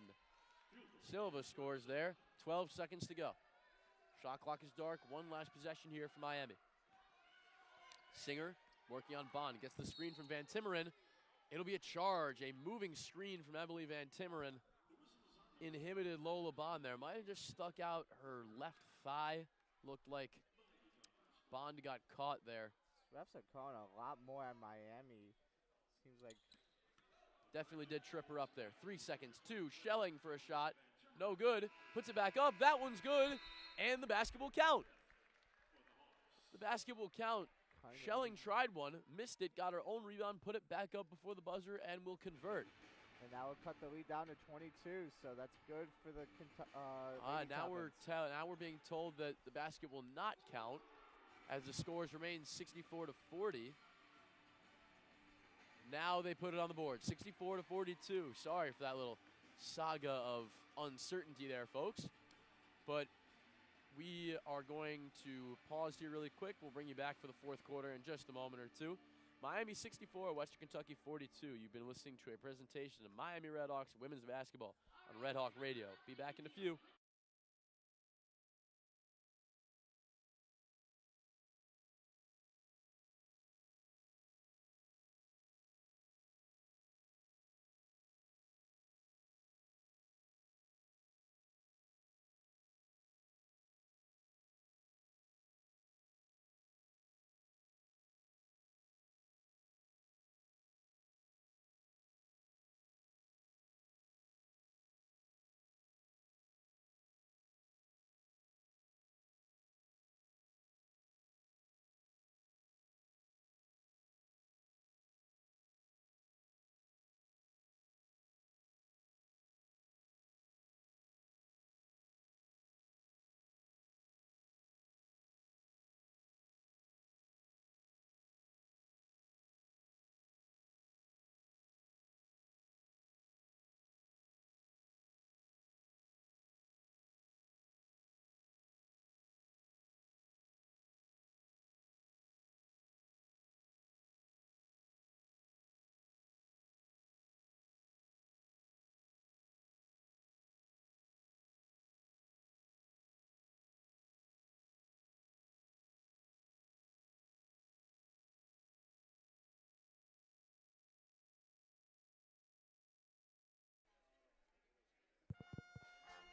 Silva scores there, 12 seconds to go. Shot clock is dark, one last possession here for Miami. Singer working on Bond, gets the screen from Van Timmeren. It'll be a charge, a moving screen from Emily Van Timmeren. Inhibited Lola Bond there. Might have just stuck out her left thigh. Looked like Bond got caught there. Refs are calling a lot more at Miami. Seems like definitely did trip her up there. 3 seconds. 2. Schelling for a shot. No good. Puts it back up. That one's good. And the basket will count. The basket will count. Schelling tried one, missed it, got her own rebound, put it back up before the buzzer, and will convert. And that will cut the lead down to 22, so that's good for the now we're being told that the basket will not count as the scores remain 64-40. Now they put it on the board, 64-42. Sorry for that little saga of uncertainty there, folks. But we are going to pause here really quick. We'll bring you back for the fourth quarter in just a moment or two. Miami 64, Western Kentucky 42. You've been listening to a presentation of Miami RedHawks women's basketball on Red Hawk Radio. Be back in a few.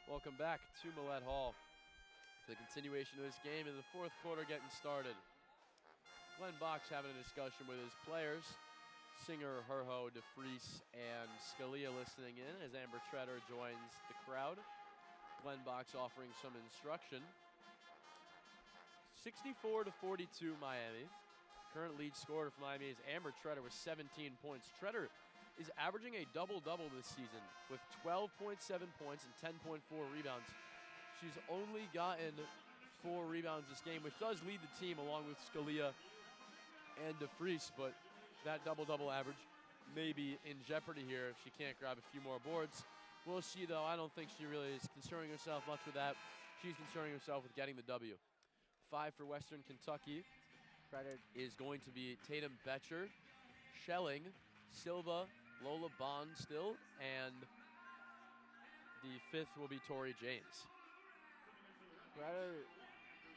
Welcome back to Millett Hall for the continuation of this game in the fourth quarter getting started. Glenn Box having a discussion with his players. Singer, Herho, DeFries, and Scalia listening in as Amber Treader joins the crowd. Glenn Box offering some instruction. 64-42 Miami. Current lead scorer for Miami is Amber Treader with 17 points. Treader is averaging a double-double this season with 12.7 points and 10.4 rebounds. She's only gotten 4 rebounds this game, which does lead the team along with Scalia and DeFries, but that double-double average may be in jeopardy here if she can't grab a few more boards. We'll see, though. I don't think she really is concerning herself much with that. She's concerning herself with getting the W. 5 for Western Kentucky is going to be Tatum Betcher, Schelling, Silva, Lola Bond still, and the 5th will be Tori James. Treader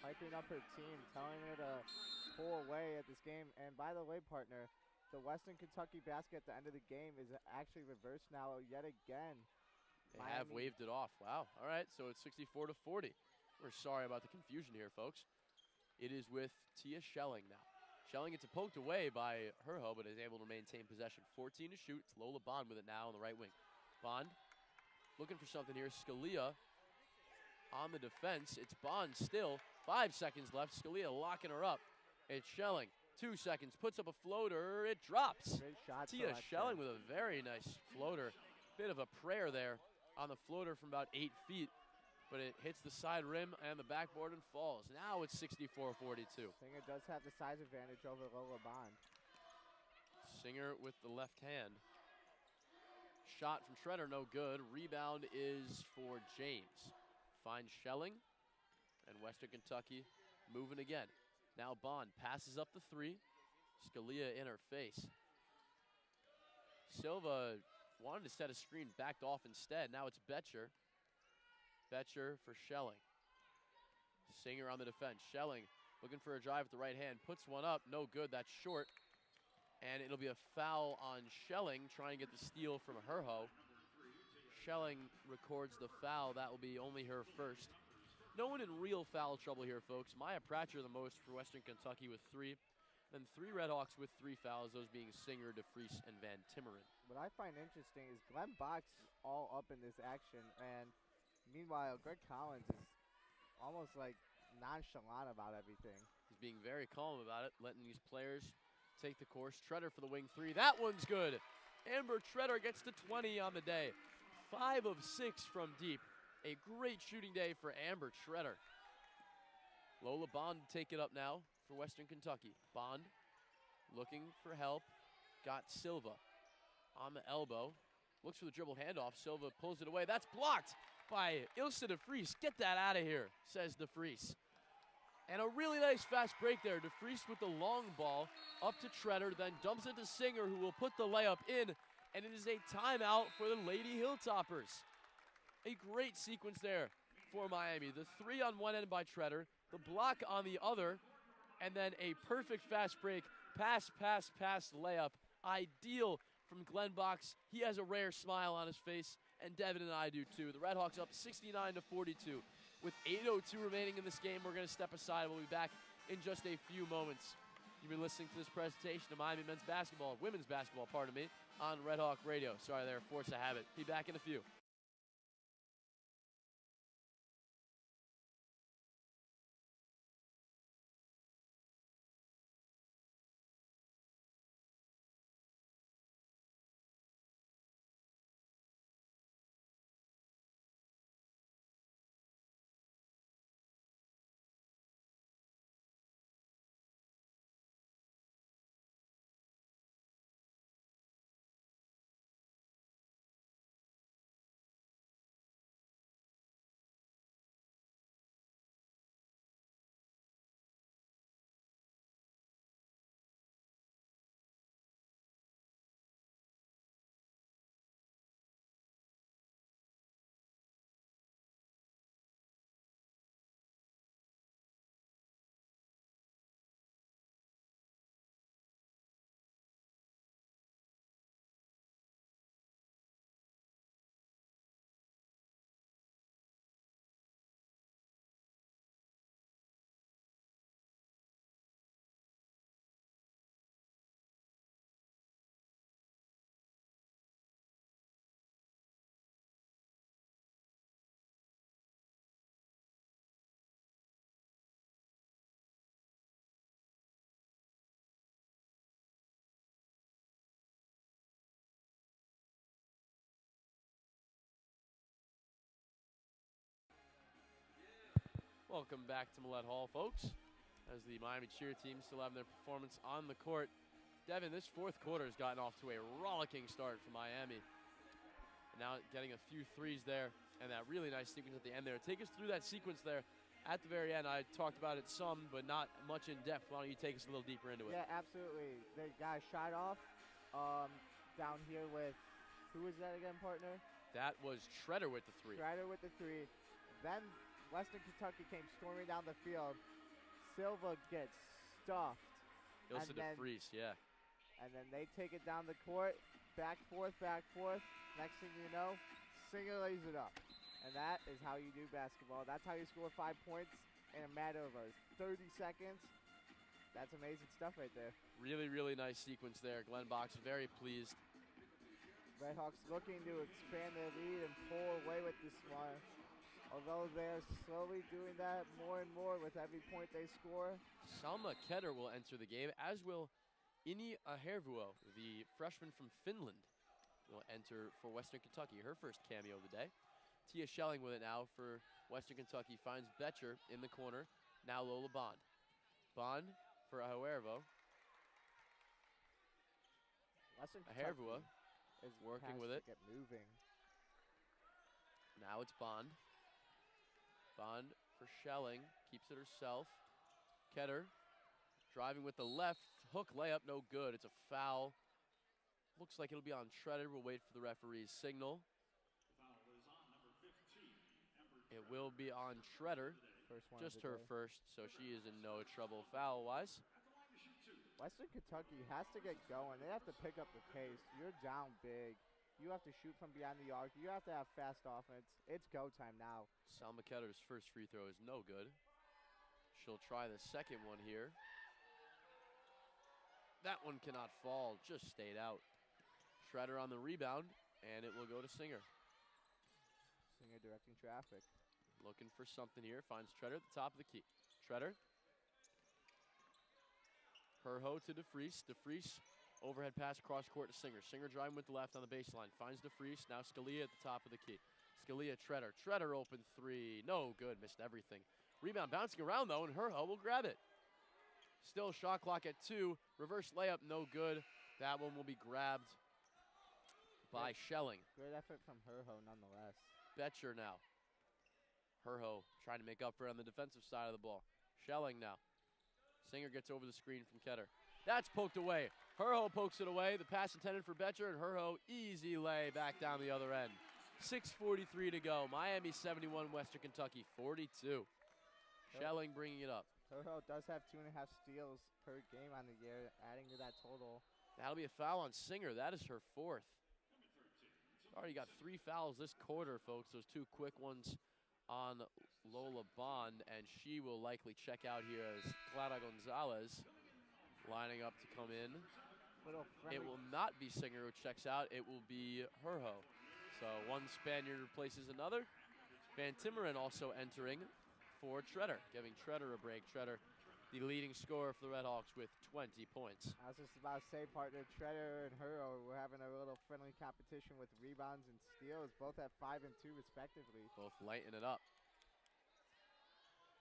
hyping up her team, telling her to pull away at this game. And by the way, partner, the Western Kentucky basket at the end of the game is actually reversed now yet again. They have waved it off. Wow. All right, so it's 64-40. We're sorry about the confusion here, folks. It is with Tia Schelling now. Schelling gets poked away by Herho, but is able to maintain possession. 14 to shoot. It's Lola Bond with it now on the right wing. Bond looking for something here. Scalia on the defense. It's Bond still. 5 seconds left. Scalia locking her up. It's Schelling. 2 seconds. Puts up a floater. It drops. Great shot Tia selection. Schelling with a very nice floater. Bit of a prayer there on the floater from about 8 feet. But it hits the side rim and the backboard and falls. Now it's 64-42. Singer does have the size advantage over Lola Bond. Singer with the left hand. Shot from Treader, no good. Rebound is for James. Finds Schelling, and Western Kentucky moving again. Now Bond passes up the 3. Scalia in her face. Silva wanted to set a screen, backed off instead. Now it's Betcher. Betcher for Schelling. Singer on the defense. Schelling looking for a drive with the right hand. Puts one up. No good. That's short. And it'll be a foul on Schelling, trying to get the steal from Herho. Schelling records the foul. That will be only her first. No one in real foul trouble here, folks. Maya Pratcher the most for Western Kentucky with 3. Then 3 RedHawks with 3 fouls, those being Singer, DeFries, and Van Timmeren. What I find interesting is Glenn Box all up in this action, and meanwhile, Greg Collins is almost like nonchalant about everything. He's being very calm about it, letting these players take the course. Treader for the wing 3. That one's good. Amber Treader gets to 20 on the day. 5 of 6 from deep. A great shooting day for Amber Treader. Lola Bond to take it up now for Western Kentucky. Bond looking for help. Got Silva on the elbow. Looks for the dribble handoff. Silva pulls it away. That's blocked by Ilse DeFries. Get that out of here, says DeFries. And a really nice fast break there. DeFries with the long ball up to Treader, then dumps it to Singer, who will put the layup in. And it is a timeout for the Lady Hilltoppers. A great sequence there for Miami. The three on one end by Treader, the block on the other, and then a perfect fast break, pass layup. Ideal from Glenn Box. He has a rare smile on his face, and Devin and I do too. The RedHawks up 69-42. With 8:02 remaining in this game, we're going to step aside. We'll be back in just a few moments. You've been listening to this presentation of Miami women's basketball, pardon me, on RedHawk Radio. Sorry there, force of habit. Be back in a few. Welcome back to Millett Hall, folks, as the Miami cheer team still having their performance on the court. Devin, this fourth quarter has gotten off to a rollicking start for Miami. And now getting a few threes there, and that really nice sequence at the end there. Take us through that sequence there at the very end. I talked about it some, but not much in depth. Why don't you take us a little deeper into it? Yeah, absolutely. The guy shot off down here with, who was that again, partner? That was Treader with the three. Treader with the three. Then Western Kentucky came storming down the field. Silva gets stuffed. Ilsa DeFries, yeah. And then they take it down the court. Back forth. Next thing you know, Singer lays it up. And that is how you do basketball. That's how you score 5 points in a matter of 30 seconds. That's amazing stuff right there. Really, really nice sequence there. Glenn Box very pleased. RedHawks looking to expand their lead and pull away with this one. Although they're slowly doing that more and more with every point they score. Salma Ketter will enter the game, as will Ini Ahervuo, the freshman from Finland, will enter for Western Kentucky, her first cameo of the day. Tia Schelling with it now for Western Kentucky, finds Betcher in the corner. Now Lola Bond. Bond for Ahervuo. Ahervuo is working with it. Get moving. Now it's Bond. Bond for Schelling, keeps it herself. Ketter driving with the left hook layup, no good. It's a foul. Looks like it'll be on Treader. We'll wait for the referee's signal. It will be on Treader. Just her first, so she is in no trouble foul-wise. Western Kentucky has to get going. They have to pick up the pace. You're down big. You have to shoot from behind the arc. You have to have fast offense. It's go time now. Salma Ketter's first free throw is no good. She'll try the second one here. That one cannot fall, just stayed out. Treader on the rebound, and it will go to Singer. Singer directing traffic. Looking for something here, finds Treader at the top of the key. Treader. Herho to DeFries. DeFries. Overhead pass across court to Singer. Singer driving with the left on the baseline. Finds DeFries. Now Scalia at the top of the key. Scalia, Treader. Treader open three. No good. Missed everything. Rebound bouncing around, though, and Herho will grab it. Still shot clock at 2. Reverse layup, no good. That one will be grabbed by Schelling. Great effort from Herho, nonetheless. Betcher now. Herho trying to make up for it on the defensive side of the ball. Schelling now. Singer gets over the screen from Ketter. That's poked away. Herho pokes it away. The pass intended for Betcher, and Herho, easy lay back down the other end. 6:43 to go. Miami 71, Western Kentucky 42. Schelling bringing it up. Toho does have 2.5 steals per game on the year, adding to that total. That'll be a foul on Singer. That is her 4th. Already got 3 fouls this quarter, folks. Those 2 quick ones on Lola Bond, and she will likely check out here as Clara Gonzalez lining up to come in. It will not be Singer who checks out. It will be Herho. So one Spaniard replaces another. Van Timmeren also entering for Treader, giving Treader a break. Treader, the leading scorer for the RedHawks with 20 points. I was just about to say, partner, Treader and Herho were having a little friendly competition with rebounds and steals, both at 5 and 2 respectively. Both lighting it up.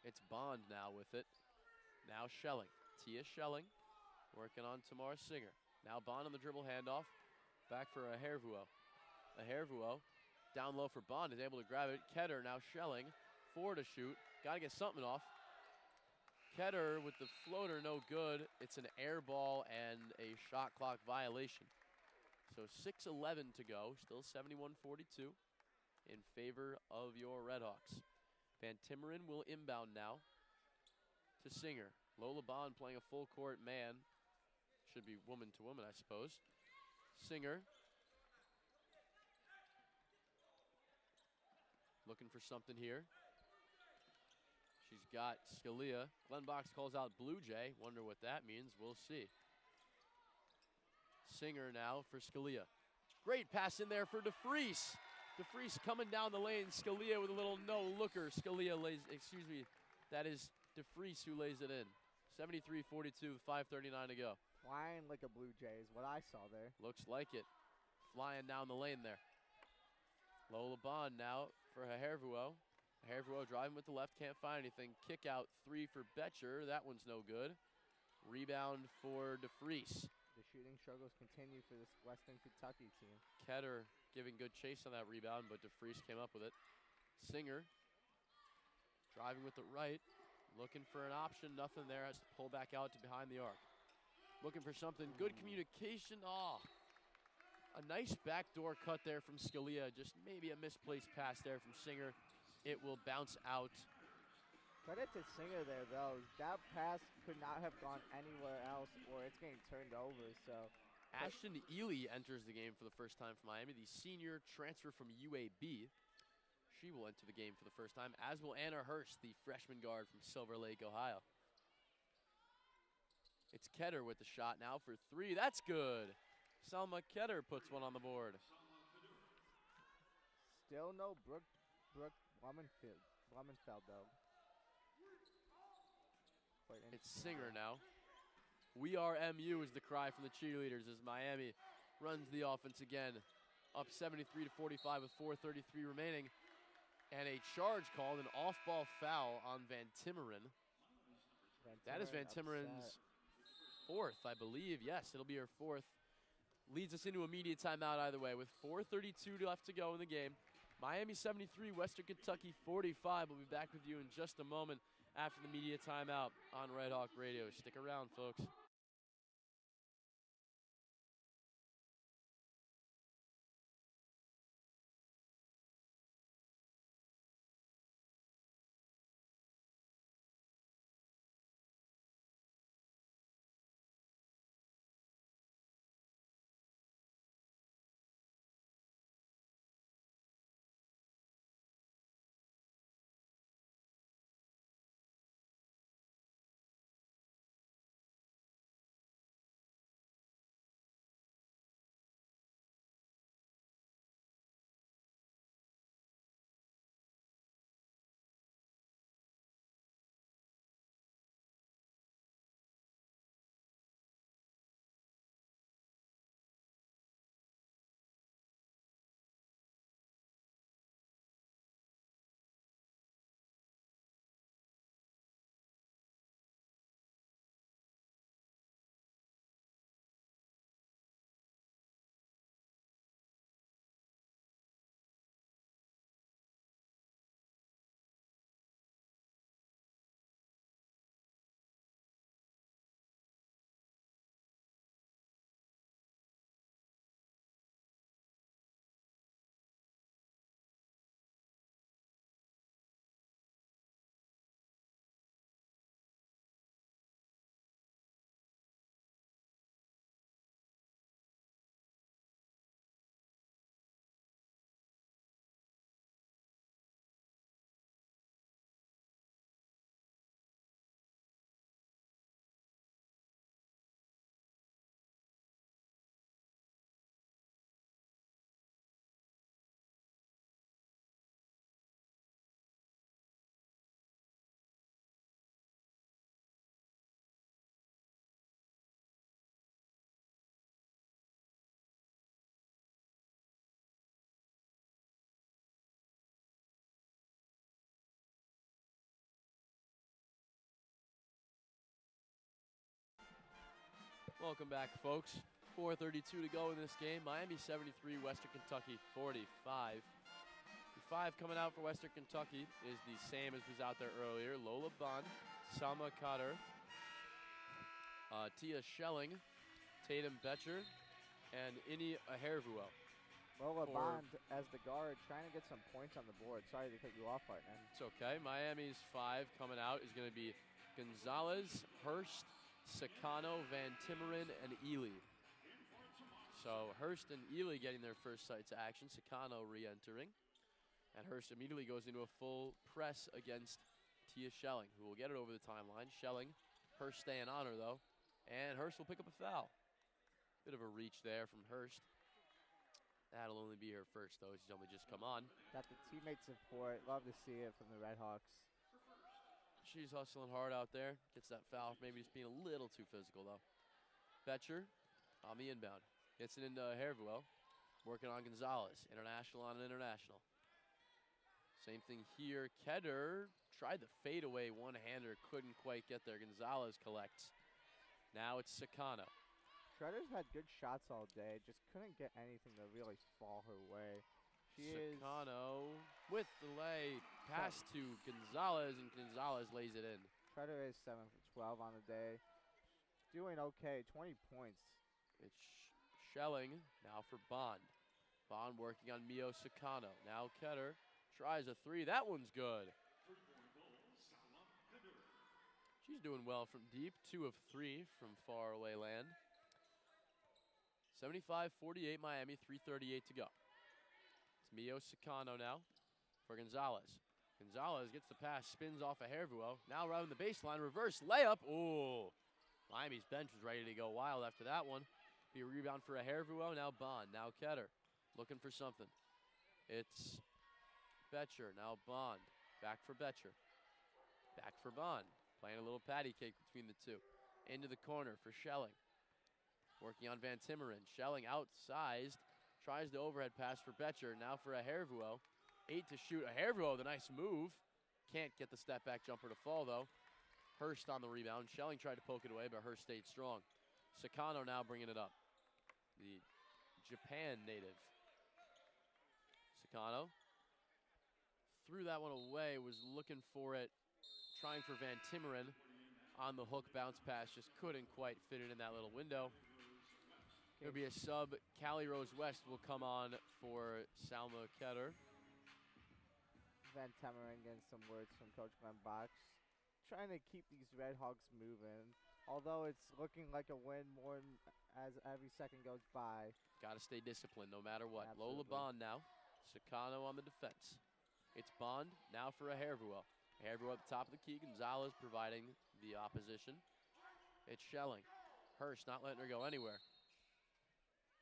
It's Bond now with it. Now Schelling. Tia Schelling working on Tamara Singer. Now Bond on the dribble handoff. Back for a Hervuo. A Hervuo down low for Bond, is able to grab it. Ketter now Schelling. 4 to shoot. Got to get something off. Ketter with the floater, no good. It's an air ball and a shot clock violation. So 6:11 to go. Still 71-42 in favor of your RedHawks. Van Timmeren will inbound now to Singer. Lola Bond playing a full court man. Should be woman to woman, I suppose. Singer looking for something here. She's got Scalia. Glenn Box calls out Blue Jay. Wonder what that means. We'll see. Singer now for Scalia. Great pass in there for DeFries. DeFries coming down the lane. Scalia with a little no-looker. Scalia lays, excuse me, that is DeFries who lays it in. 73-42, 5:39 to go. Flying like a Blue Jay is what I saw there. Looks like it. Flying down the lane there. Lola Bond now for Hervuo. Hervuo driving with the left, can't find anything. Kick out 3 for Betcher. That one's no good. Rebound for DeFries. The shooting struggles continue for this Western Kentucky team. Ketter giving good chase on that rebound, but DeFries came up with it. Singer driving with the right. Looking for an option. Nothing there. Has to pull back out to behind the arc. Looking for something. Good communication. Oh, a nice backdoor cut there from Scalia. Just maybe a misplaced pass there from Singer. It will bounce out. Credit to Singer there, though. That pass could not have gone anywhere else, or it's getting turned over. So Ashton Ely enters the game for the first time for Miami, the senior transfer from UAB. She will enter the game for the first time, as will Anna Hurst, the freshman guard from Silver Lake, Ohio. It's Ketter with the shot now for 3. That's good. Selma Ketter puts one on the board. Still no Brooke Blumenfeld, though. It's Singer now. We are MU is the cry from the cheerleaders as Miami runs the offense again. Up 73-45 with 4:33 remaining. And a charge called, an off-ball foul on Van Timmeren. That is Van Timmeren's 4th, I believe. Yes, it'll be her 4th. Leads us into immediate timeout either way with 4:32 left to go in the game. Miami 73, Western Kentucky 45. We'll be back with you in just a moment after the media timeout on Red Hawk Radio. Stick around, folks. Welcome back, folks. 4:32 to go in this game. Miami 73, Western Kentucky 45. The five coming out for Western Kentucky is the same as was out there earlier. Lola Bond, Salma Kader, Tia Schelling, Tatum Betcher, and Ini Ahervuel. Lola Bond as the guard, trying to get some points on the board. Sorry to cut you off, partner. It's okay. Miami's five coming out is going to be Gonzalez, Hurst, Sakano, Van Timmeren, and Ely. So Hurst and Ely getting their first sights action. Sakano re-entering. And Hurst immediately goes into a full press against Tia Schelling, who will get it over the timeline. Schelling, Hurst staying on her, though. And Hurst will pick up a foul. Bit of a reach there from Hurst. That'll only be her first, though. She's only just come on. Got the teammate support. Love to see it from the RedHawks. She's hustling hard out there. Gets that foul. Maybe just being a little too physical, though. Betcher on the inbound. Gets it into Hervuel. Working on Gonzalez. International on an international. Same thing here. Kedder tried the fadeaway one-hander. Couldn't quite get there. Gonzalez collects. Now it's Sakano. Shredder's had good shots all day. Just couldn't get anything to really fall her way. Sakano with the lay. Pass to Gonzalez, and Gonzalez lays it in. Shredder is 7 for 12 on the day. Doing okay. 20 points. It's Schelling now for Bond. Bond working on Mio Sakano. Now Kedder tries a three. That one's good. She's doing well from deep. 2 of 3 from far away land. 75-48 Miami, 3:38 to go. It's Mio Sakano now for Gonzalez. Gonzalez gets the pass, spins off of Hervuel. Now around the baseline, reverse layup. Ooh, Miami's bench was ready to go wild after that one. Be a rebound for a Hervuel. Now Bond, now Kedder, looking for something. It's Betcher, now Bond. Back for Betcher. Back for Bond. Playing a little patty cake between the two. Into the corner for Schelling. Working on Van Timmeren. Schelling outsized. Tries the overhead pass for Betcher. Now for a Hervuel. 8 to shoot. A Hervuel with a nice move. Can't get the step back jumper to fall, though. Hurst on the rebound. Schelling tried to poke it away, but Hurst stayed strong. Sakano now bringing it up. The Japan native. Sakano threw that one away. Was looking for it. Trying for Van Timmeren on the hook bounce pass. Just couldn't quite fit it in that little window. It'll be a sub. Callie Rose West will come on for Salma Kedder. Van Timmeren getting some words from Coach Glenn Box. Trying to keep these RedHawks moving. Although it's looking like a win more as every second goes by. Got to stay disciplined no matter what. Absolutely. Lola Bond now. Sakano on the defense. It's Bond now for a Hervuel. Hervuel at the top of the key. Gonzalez providing the opposition. It's Schelling. Hurst not letting her go anywhere.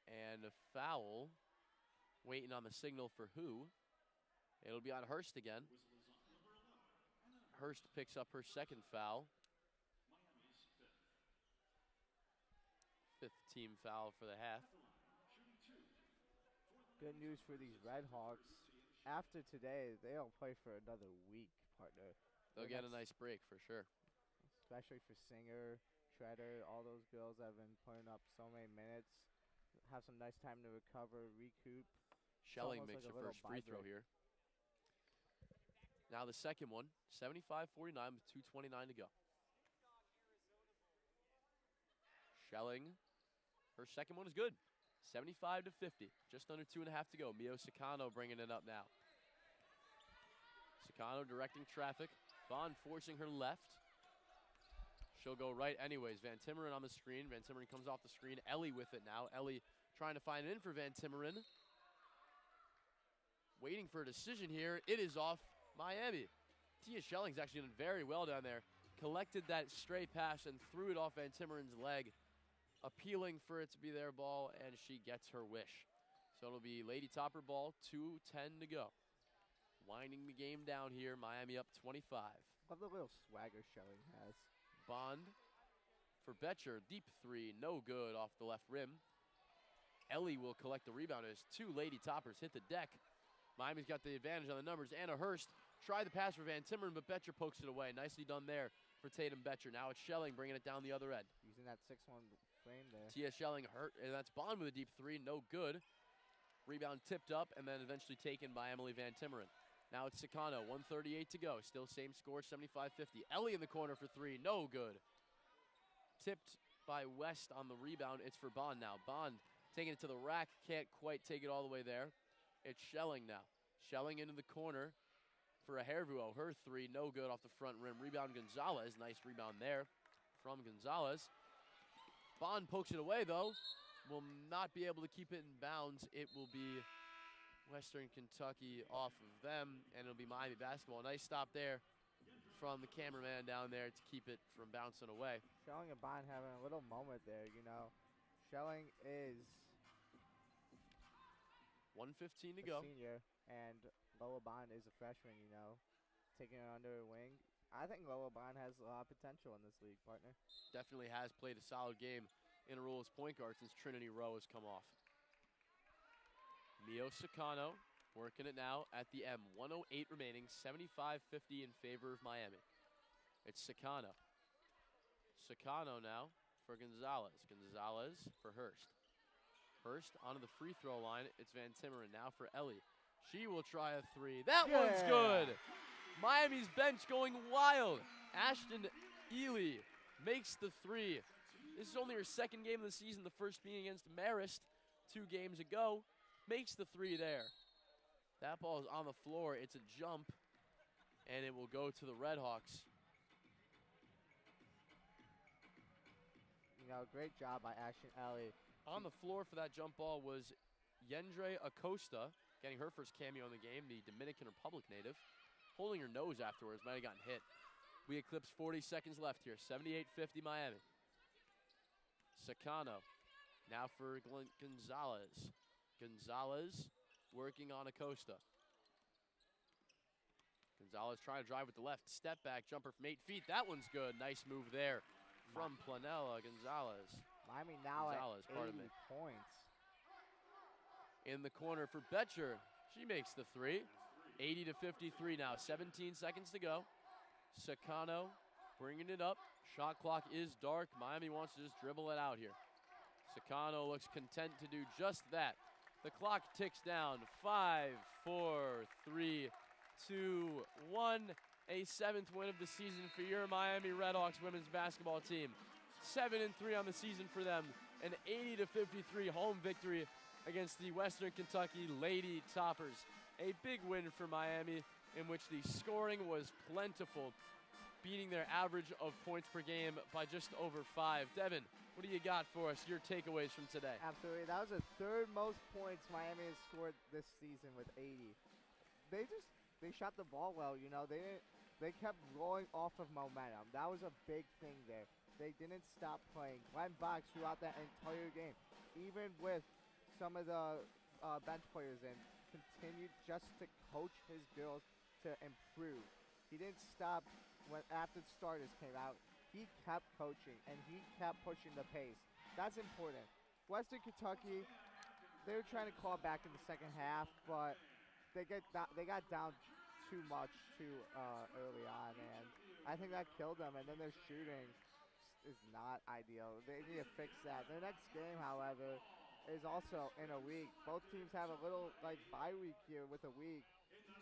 And a foul. Waiting on the signal for who? It'll be on Hurst again. Hurst picks up her second foul. 5th team foul for the half. Good news for these RedHawks. After today, they'll play for another week, partner. They'll get a nice break for sure. Especially for Singer, Shredder, all those girls that have been putting up so many minutes. Have some nice time to recover, recoup. Schelling makes her first free throw here. Now the second one, 75-49 with 2:29 to go. Schelling, her second one is good. 75-50, just under 2.5 to go. Mio Sakano bringing it up now. Sakano directing traffic. Bond forcing her left. She'll go right anyways. Van Timmeren on the screen. Van Timmeren comes off the screen. Ellie with it now. Ellie trying to find it in for Van Timmeren. Waiting for a decision here. It is off Miami. Tia Schelling's actually done very well down there. Collected that stray pass and threw it off Van Timmeren's leg. Appealing for it to be their ball, and she gets her wish. So it'll be Lady Topper ball, 2:10 to go. Winding the game down here, Miami up 25. Love the little swagger Schelling has. Bond for Betcher, deep three, no good off the left rim. Ellie will collect the rebound as 2 Lady Toppers hit the deck. Miami's got the advantage on the numbers. Anna Hurst tried the pass for Van Timmeren, but Betcher pokes it away. Nicely done there for Tatum Betcher. Now it's Schelling bringing it down the other end. using that 6-1 frame there. Tia Schelling hurt, and that's Bond with a deep three, no good. Rebound tipped up and then eventually taken by Emily Van Timmeren. Now it's Sakano, 1:38 to go. Still same score, 75-50. Ellie in the corner for three, no good. Tipped by West on the rebound. It's for Bond now. Bond taking it to the rack, can't quite take it all the way there. It's Schelling now. Schelling into the corner for a Hervuo. Her three, no good off the front rim. Rebound Gonzalez, nice rebound there from Gonzalez. Bond pokes it away though. Will not be able to keep it in bounds. It will be Western Kentucky off of them, and it'll be Miami basketball. Nice stop there from the cameraman down there to keep it from bouncing away. Schelling and Bond having a little moment there, you know. Schelling is 1:15 to a go. senior, and Lola Bond is a freshman, you know, taking it under her wing. I think Lola Bond has a lot of potential in this league, partner. Definitely has played a solid game in a role as point guard since Trinity Rowe has come off. Mio Sakano working it now at the M. 1:08 remaining, 75-50 in favor of Miami. It's Sakano. Sakano now for Gonzalez. Gonzalez for Hurst. Hurst onto the free throw line. It's Van Timmeren now for Ellie. She will try a three. That one's good. Miami's bench going wild. Ashton Ely makes the three. This is only her second game of the season, the first being against Marist 2 games ago. Makes the three there. That ball is on the floor. It's a jump, and it will go to the RedHawks. You know, great job by Ashton Ellie. On the floor for that jump ball was Yendre Acosta, getting her first cameo in the game, the Dominican Republic native. Holding her nose afterwards, might have gotten hit. We eclipse 40 seconds left here, 78-50 Miami. Sakano, now for Gonzalez. Gonzalez working on Acosta. Gonzalez trying to drive with the left. Step back, jumper from 8 feet. That one's good. Nice move there from Planella Gonzalez. Miami now Gonzalez, at 80 points. In the corner for Betcher. She makes the three. 80-53 now. 17 seconds to go. Sakano bringing it up. Shot clock is dark. Miami wants to just dribble it out here. Sakano looks content to do just that. The clock ticks down. 5, 4, 3, 2, 1. A 7th win of the season for your Miami RedHawks women's basketball team. 7-3 on the season for them. An 80-53 home victory against the Western Kentucky Lady Toppers. A big win for Miami in which the scoring was plentiful, beating their average of points per game by just over 5. Devin, what do you got for us? Your takeaways from today? Absolutely. That was the 3rd most points Miami has scored this season with 80. They shot the ball well, you know. They kept rolling off of momentum. That was a big thing there. They didn't stop playing. Glenn Box throughout that entire game, even with some of the bench players in, continued just to coach his girls to improve. He didn't stop after the starters came out. He kept coaching, and he kept pushing the pace. That's important. Western Kentucky, they were trying to claw back in the second half, but they got down too much too early on, and I think that killed them. And then their shooting is not ideal. They need to fix that. Their next game, however, is also in a week. Both teams have a little bye week here with a week.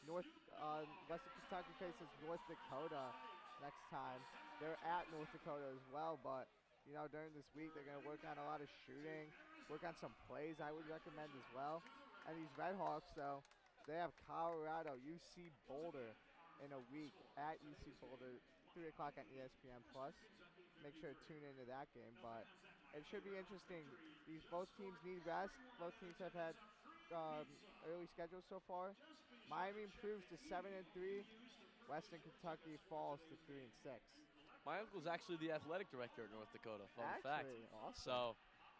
Western Kentucky faces North Dakota next time. They're at North Dakota as well, but you know, during this week they're going to work on a lot of shooting, work on some plays I would recommend as well. And these RedHawks, though, they have Colorado, UC Boulder in a week at UC Boulder, 3 o'clock on ESPN+. Make sure to tune into that game, but it should be interesting. Both teams need rest. Both teams have had early schedules so far. Miami improves to 7-3. Western Kentucky falls to 3-6. My uncle's actually the athletic director at North Dakota, fun fact. Awesome. So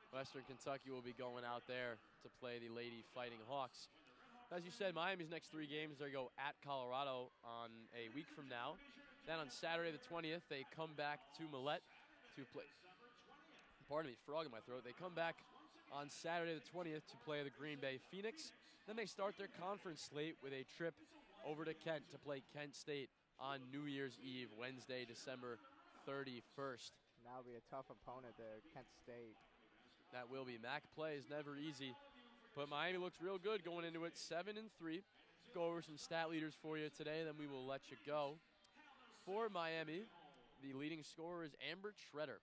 Western Kentucky will be going out there to play the Lady Fighting Hawks. As you said, Miami's next 3 games, they go at Colorado on a week from now. Then on Saturday the 20th, they come back to Millett to play. Pardon me, frog in my throat. They come back on Saturday the 20th to play the Green Bay Phoenix. Then they start their conference slate with a trip over to Kent to play Kent State on New Year's Eve, Wednesday, December 31st. That'll be a tough opponent there, Kent State. That will be. MAC play is never easy, but Miami looks real good going into it, 7-3. Go over some stat leaders for you today, then we will let you go. For Miami, the leading scorer is Amber Treader,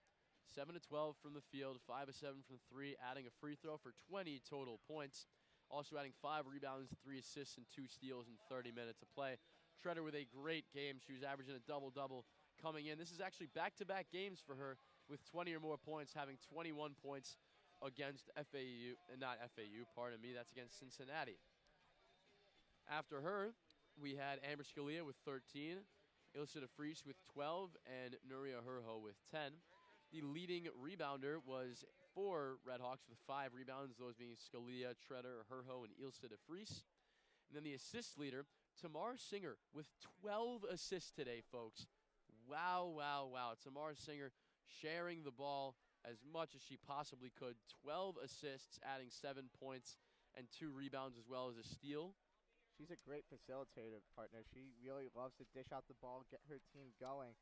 7 of 12 from the field, 5 of 7 from 3, adding a free throw for 20 total points. Also adding 5 rebounds, 3 assists, and 2 steals in 30 minutes of play. Treader with a great game. She was averaging a double-double coming in. This is actually back-to-back games for her with 20 or more points, having 21 points against FAU, not FAU, pardon me, that's against Cincinnati. After her, we had Amber Scalia with 13, Ilse de Vries with 12, and Nuria Herho with 10. The leading rebounder was 4 RedHawks with 5 rebounds, those being Scalia, Treader, Herho, and Ilse de Vries. And then the assist leader, Tamar Singer, with 12 assists today, folks. Wow, wow, wow. Tamar Singer sharing the ball as much as she possibly could. 12 assists, adding 7 points and 2 rebounds as well as a steal. She's a great facilitator, partner. She really loves to dish out the ball, get her team going.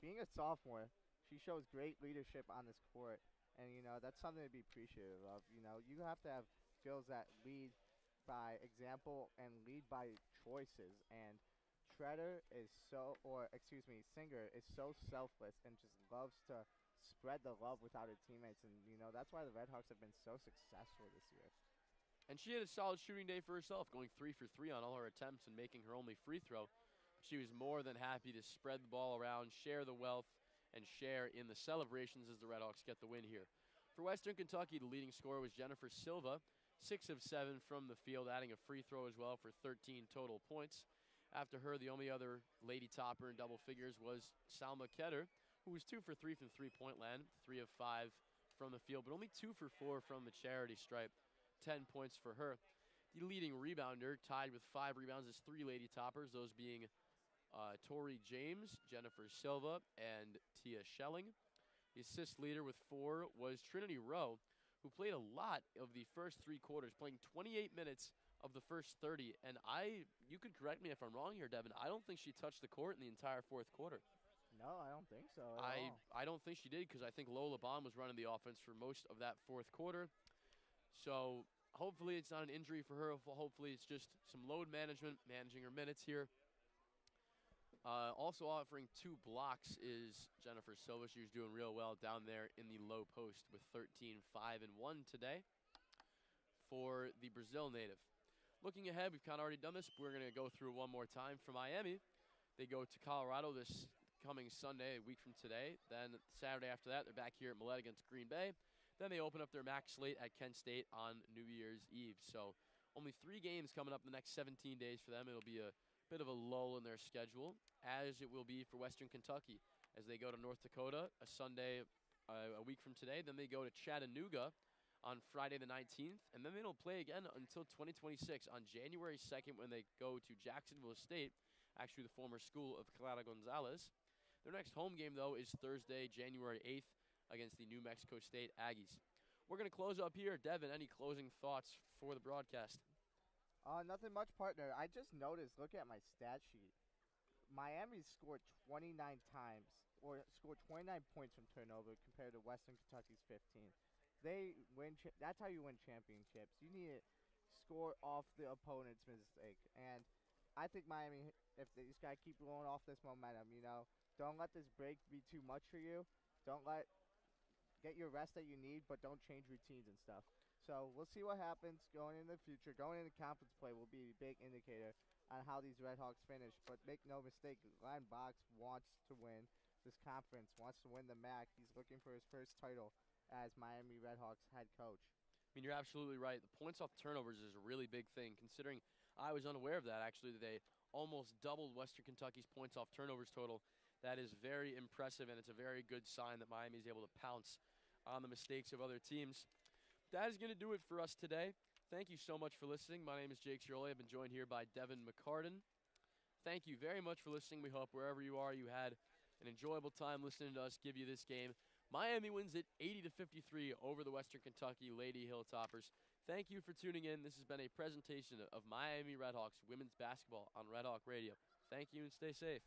Being a sophomore, she shows great leadership on this court. And, that's something to be appreciative of. You have to have skills that lead by example and lead by choices. And Singer is so selfless and just loves to spread the love without her teammates. And, that's why the RedHawks have been so successful this year. And she had a solid shooting day for herself, going 3 for 3 on all her attempts and making her only free throw. She was more than happy to spread the ball around, share the wealth, and share in the celebrations as the RedHawks get the win here. For Western Kentucky, the leading scorer was Jennifer Silva, 6 of 7 from the field, adding a free throw as well for 13 total points. After her, the only other lady topper in double figures was Salma Ketter, who was 2 for 3 from three-point land, 3 of 5 from the field, but only 2 for 4 from the charity stripe, 10 points for her. The leading rebounder, tied with 5 rebounds, is 3 lady toppers, those being Tori James, Jennifer Silva, and Tia Schelling. The assist leader with 4 was Trinity Rowe, who played a lot of the first 3 quarters, playing 28 minutes of the first 30. And you could correct me if I'm wrong here, Devin, I don't think she touched the court in the entire 4th quarter. No, I don't think so at all. I don't think she did, because I think Lola Bond was running the offense for most of that 4th quarter. So hopefully it's not an injury for her. Hopefully it's just some load management, managing her minutes here. Also offering 2 blocks is Jennifer Silva. She was doing real well down there in the low post with 13, 5, and 1 today for the Brazil native. Looking ahead, we've kind of already done this, but we're going to go through it one more time. For Miami, they go to Colorado this coming Sunday, a week from today. Then Saturday after that, they're back here at Millett against Green Bay. Then they open up their MAC slate at Kent State on New Year's Eve. So only 3 games coming up in the next 17 days for them. It'll be a bit of a lull in their schedule, as it will be for Western Kentucky, as they go to North Dakota a Sunday a week from today. Then they go to Chattanooga on Friday the 19th, and then they don't play again until 2026 on January 2nd when they go to Jacksonville State, actually the former school of Clara Gonzalez. Their next home game, though, is Thursday, January 8th against the New Mexico State Aggies. We're going to close up here. Devin, any closing thoughts for the broadcast? Nothing much, partner. I just noticed, look at my stat sheet. Miami scored 29 times, or scored 29 points from turnover compared to Western Kentucky's 15. They win. That's how you win championships. You need to score off the opponent's mistake. And I think Miami, if they just got to keep rolling off this momentum, don't let this break be too much for you. Get your rest that you need, but don't change routines and stuff. So we'll see what happens going in the future. Going into conference play will be a big indicator on how these RedHawks finish. But make no mistake, Glenn Box wants to win this conference, wants to win the MAC. He's looking for his first title as Miami RedHawks head coach. I mean, you're absolutely right. The points off turnovers is a really big thing, considering I was unaware of that, actually. They almost doubled Western Kentucky's points off turnovers total. That is very impressive, and it's a very good sign that Miami is able to pounce on the mistakes of other teams. That is going to do it for us today. Thank you so much for listening. My name is Jake Zirolli. I've been joined here by Devin McCartin. Thank you very much for listening. We hope wherever you are, you had an enjoyable time listening to us give you this game. Miami wins it 80-53 over the Western Kentucky Lady Hilltoppers. Thank you for tuning in. This has been a presentation of Miami RedHawks women's basketball on Red Hawk Radio. Thank you and stay safe.